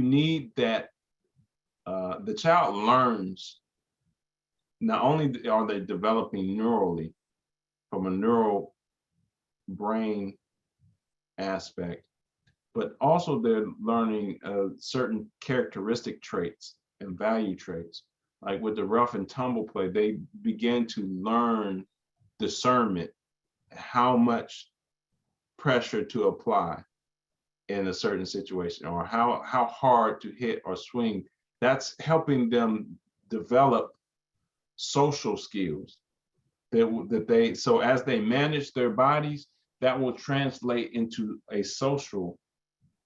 need that. The child learns, not only are they developing neurally from a neural brain aspect, but also they're learning certain characteristic traits and value traits. Like with the rough and tumble play, they begin to learn discernment, how much pressure to apply in a certain situation, or how hard to hit or swing. That's helping them develop social skills so as they manage their bodies, that will translate into a social,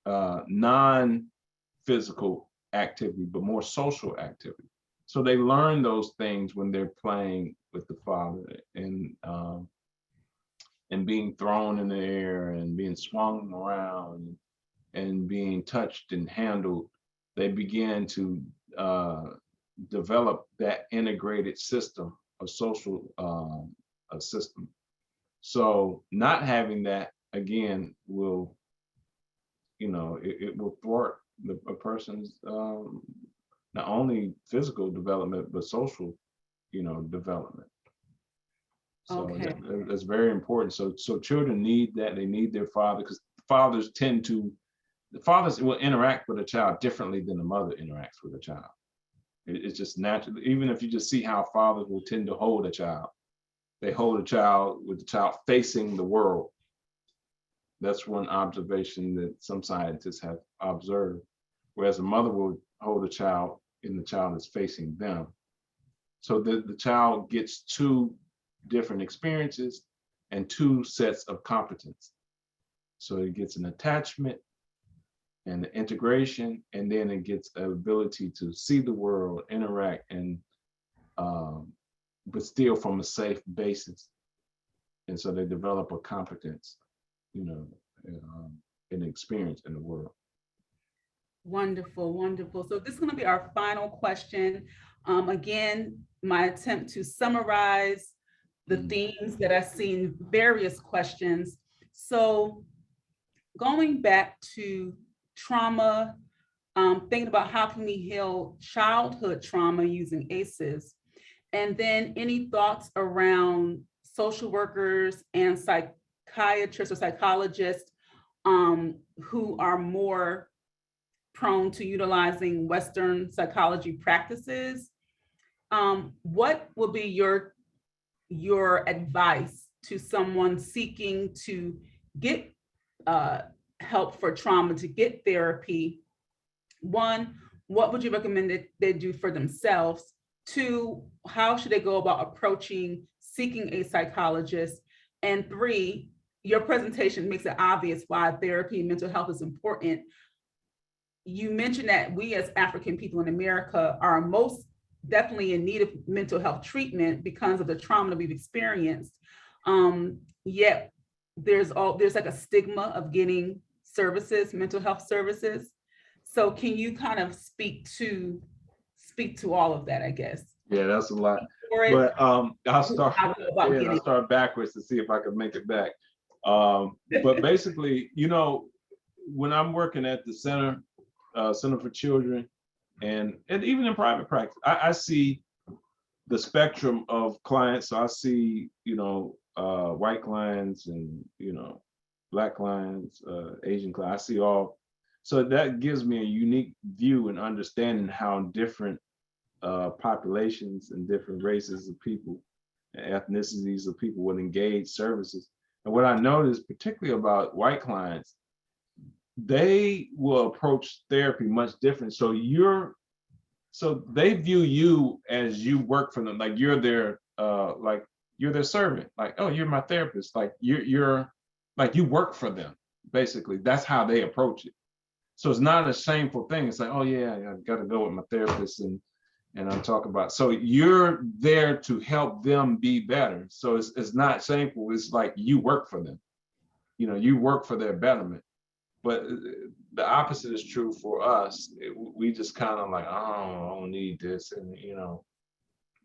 non-physical activity, but more social activity. So they learn those things when they're playing with the father, and being thrown in the air and being swung around and being touched and handled. They begin to develop that integrated system, a social system. So not having that, again, will, it will thwart a person's not only physical development, but social, development. So Okay. that's very important. So children need that. They need their father, because the fathers will interact with a child differently than the mother interacts with a child. It's just natural. Even if you just see how fathers will tend to hold a child, they hold a child with the child facing the world. That's one observation that some scientists have observed. Whereas a mother will hold a child and the child is facing them. So the child gets two different experiences and two sets of competence. So it gets an attachment and the integration, and then it gets an ability to see the world, interact, and but still from a safe basis. And so they develop a competence, an experience in the world. Wonderful, wonderful. So this is going to be our final question. Again, my attempt to summarize the themes that I see in various questions. So going back to trauma, thinking about how can we heal childhood trauma using ACEs, and then any thoughts around social workers and psychiatrists or psychologists who are more prone to utilizing Western psychology practices. What will be your advice to someone seeking to get help for trauma, to get therapy? One, what would you recommend that they do for themselves? Two, how should they go about approaching seeking a psychologist. And 3, your presentation makes it obvious why therapy and mental health is important. You mentioned that we as African people in America are most definitely in need of mental health treatment because of the trauma that we've experienced. Yet there's like a stigma of getting services, mental health services. So can you kind of speak to all of that, I guess? Yeah, that's a lot. But I'll start backwards to see if I can make it back. But basically, you know, when I'm working at the Center for Children, and even in private practice, I see the spectrum of clients. So I see, you know, white clients and, you know, Black clients, Asian clients. I see all. So that gives me a unique view and understanding how different populations and different races of people, ethnicities of people would engage services. And what I noticed, particularly about white clients, they will approach therapy much different. So they view you as you work for them, like you're their servant. Like, oh, you're my therapist. Like you're like you work for them. Basically, that's how they approach it. So it's not a shameful thing. It's like, oh yeah, I got to go with my therapist and I'm talking about. So you're there to help them be better. So it's not shameful. It's like you work for them. You know, you work for their betterment. But the opposite is true for us. We just kind of like, oh, I don't need this, and you know,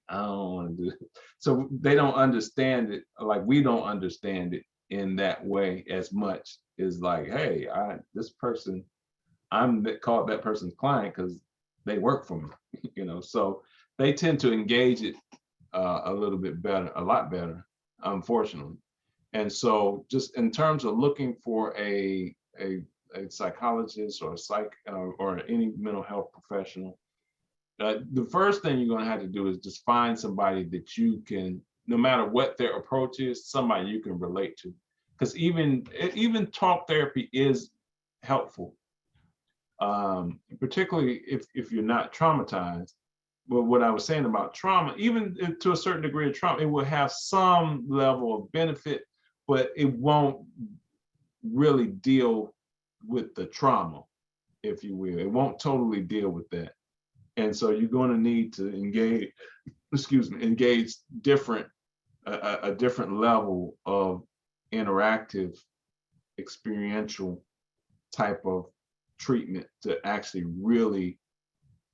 I don't want to do it. So they don't understand it like we don't understand it in that way as much. Is like, hey, this person, I'm called that person's client because they work for me, you know. So they tend to engage it a little bit better, a lot better, unfortunately. And so, just in terms of looking for a psychologist or or any mental health professional, the first thing you're going to have to do is just find somebody that you can, no matter what their approach is, somebody you can relate to. Because even talk therapy is helpful, particularly if you're not traumatized. But what I was saying about trauma, even to a certain degree of trauma, it will have some level of benefit, but it won't really deal with the trauma, if you will. It won't totally deal with that. And so you're going to need to engage a different level of interactive, experiential type of treatment to actually really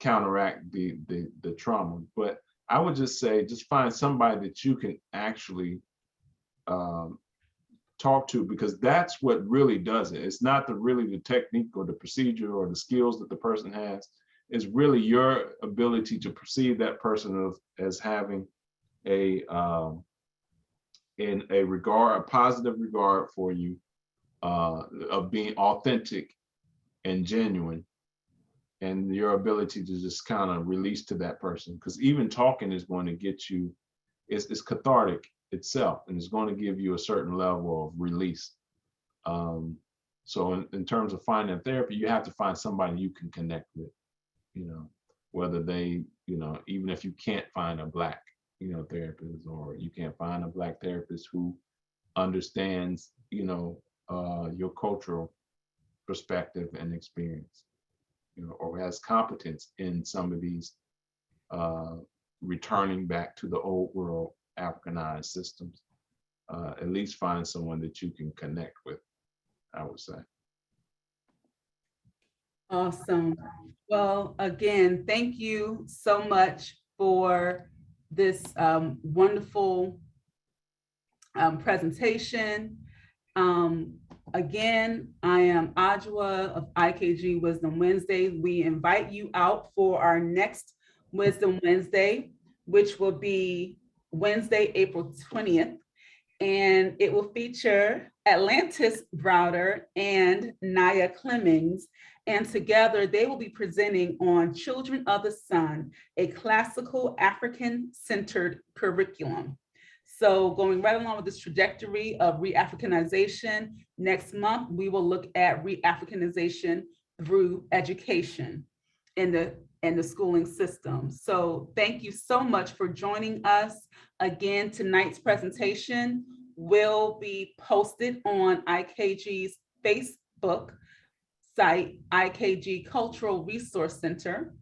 counteract the trauma. But I would just say, just find somebody that you can actually talk to, because that's what really does it. It's not really the technique or the procedure or the skills that the person has. It's really your ability to perceive that person as having a positive regard for you, of being authentic and genuine, and your ability to just kind of release to that person. Because even talking is going to get you, it's cathartic itself, and it's going to give you a certain level of release. So in terms of finding therapy, you have to find somebody you can connect with, you know, whether they, you know, even if you can't find a Black, you know, therapist, or you can't find a Black therapist who understands, you know, your cultural perspective and experience, you know, or has competence in some of these returning back to the old world Africanized systems, at least find someone that you can connect with, I would say. Awesome. Well, again, thank you so much for this wonderful presentation. Again, I am Adjoa of IKG Wisdom Wednesdays. We invite you out for our next Wisdom Wednesday, which will be Wednesday, April 20th. And it will feature Atlantis Browder and Naya Clemmings. And together they will be presenting on Children of the Sun, a classical African-centered curriculum. So going right along with this trajectory of re-Africanization, next month we will look at re-Africanization through education. in the schooling system. So thank you so much for joining us. Again, tonight's presentation will be posted on IKG's Facebook site, IKG Cultural Resource Center.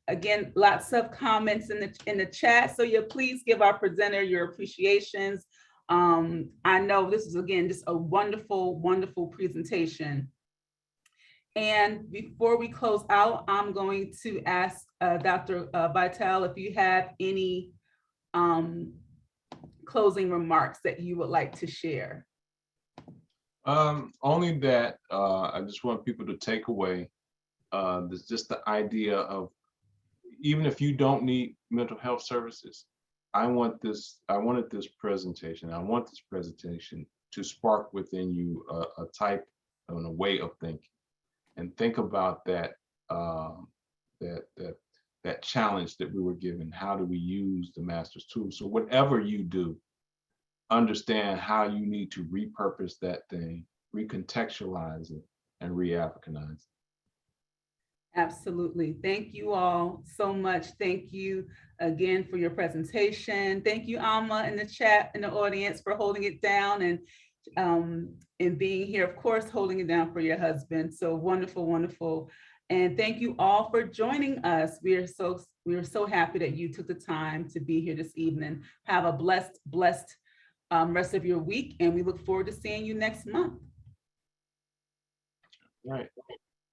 Again, lots of comments in the chat, so please give our presenter your appreciations. I know this is, again, just a wonderful, wonderful presentation. And before we close out, I'm going to ask Dr. Vitale if you have any closing remarks that you would like to share. Only that I just want people to take away just the idea of, even if you don't need mental health services, I wanted this presentation to spark within you a type and a way of thinking, and think about that that challenge that we were given. How do we use the master's tool? So whatever you do, understand how you need to repurpose that thing, recontextualize it, and re-Africanize it. Absolutely. Thank you all so much. Thank you again for your presentation. Thank you, Alma, in the chat, in the audience, for holding it down and being here, of course, holding it down for your husband. So wonderful, wonderful. And thank you all for joining us. We are so happy that you took the time to be here this evening. Have a blessed rest of your week, and we look forward to seeing you next month. All right.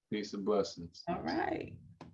Peace and blessings. All right.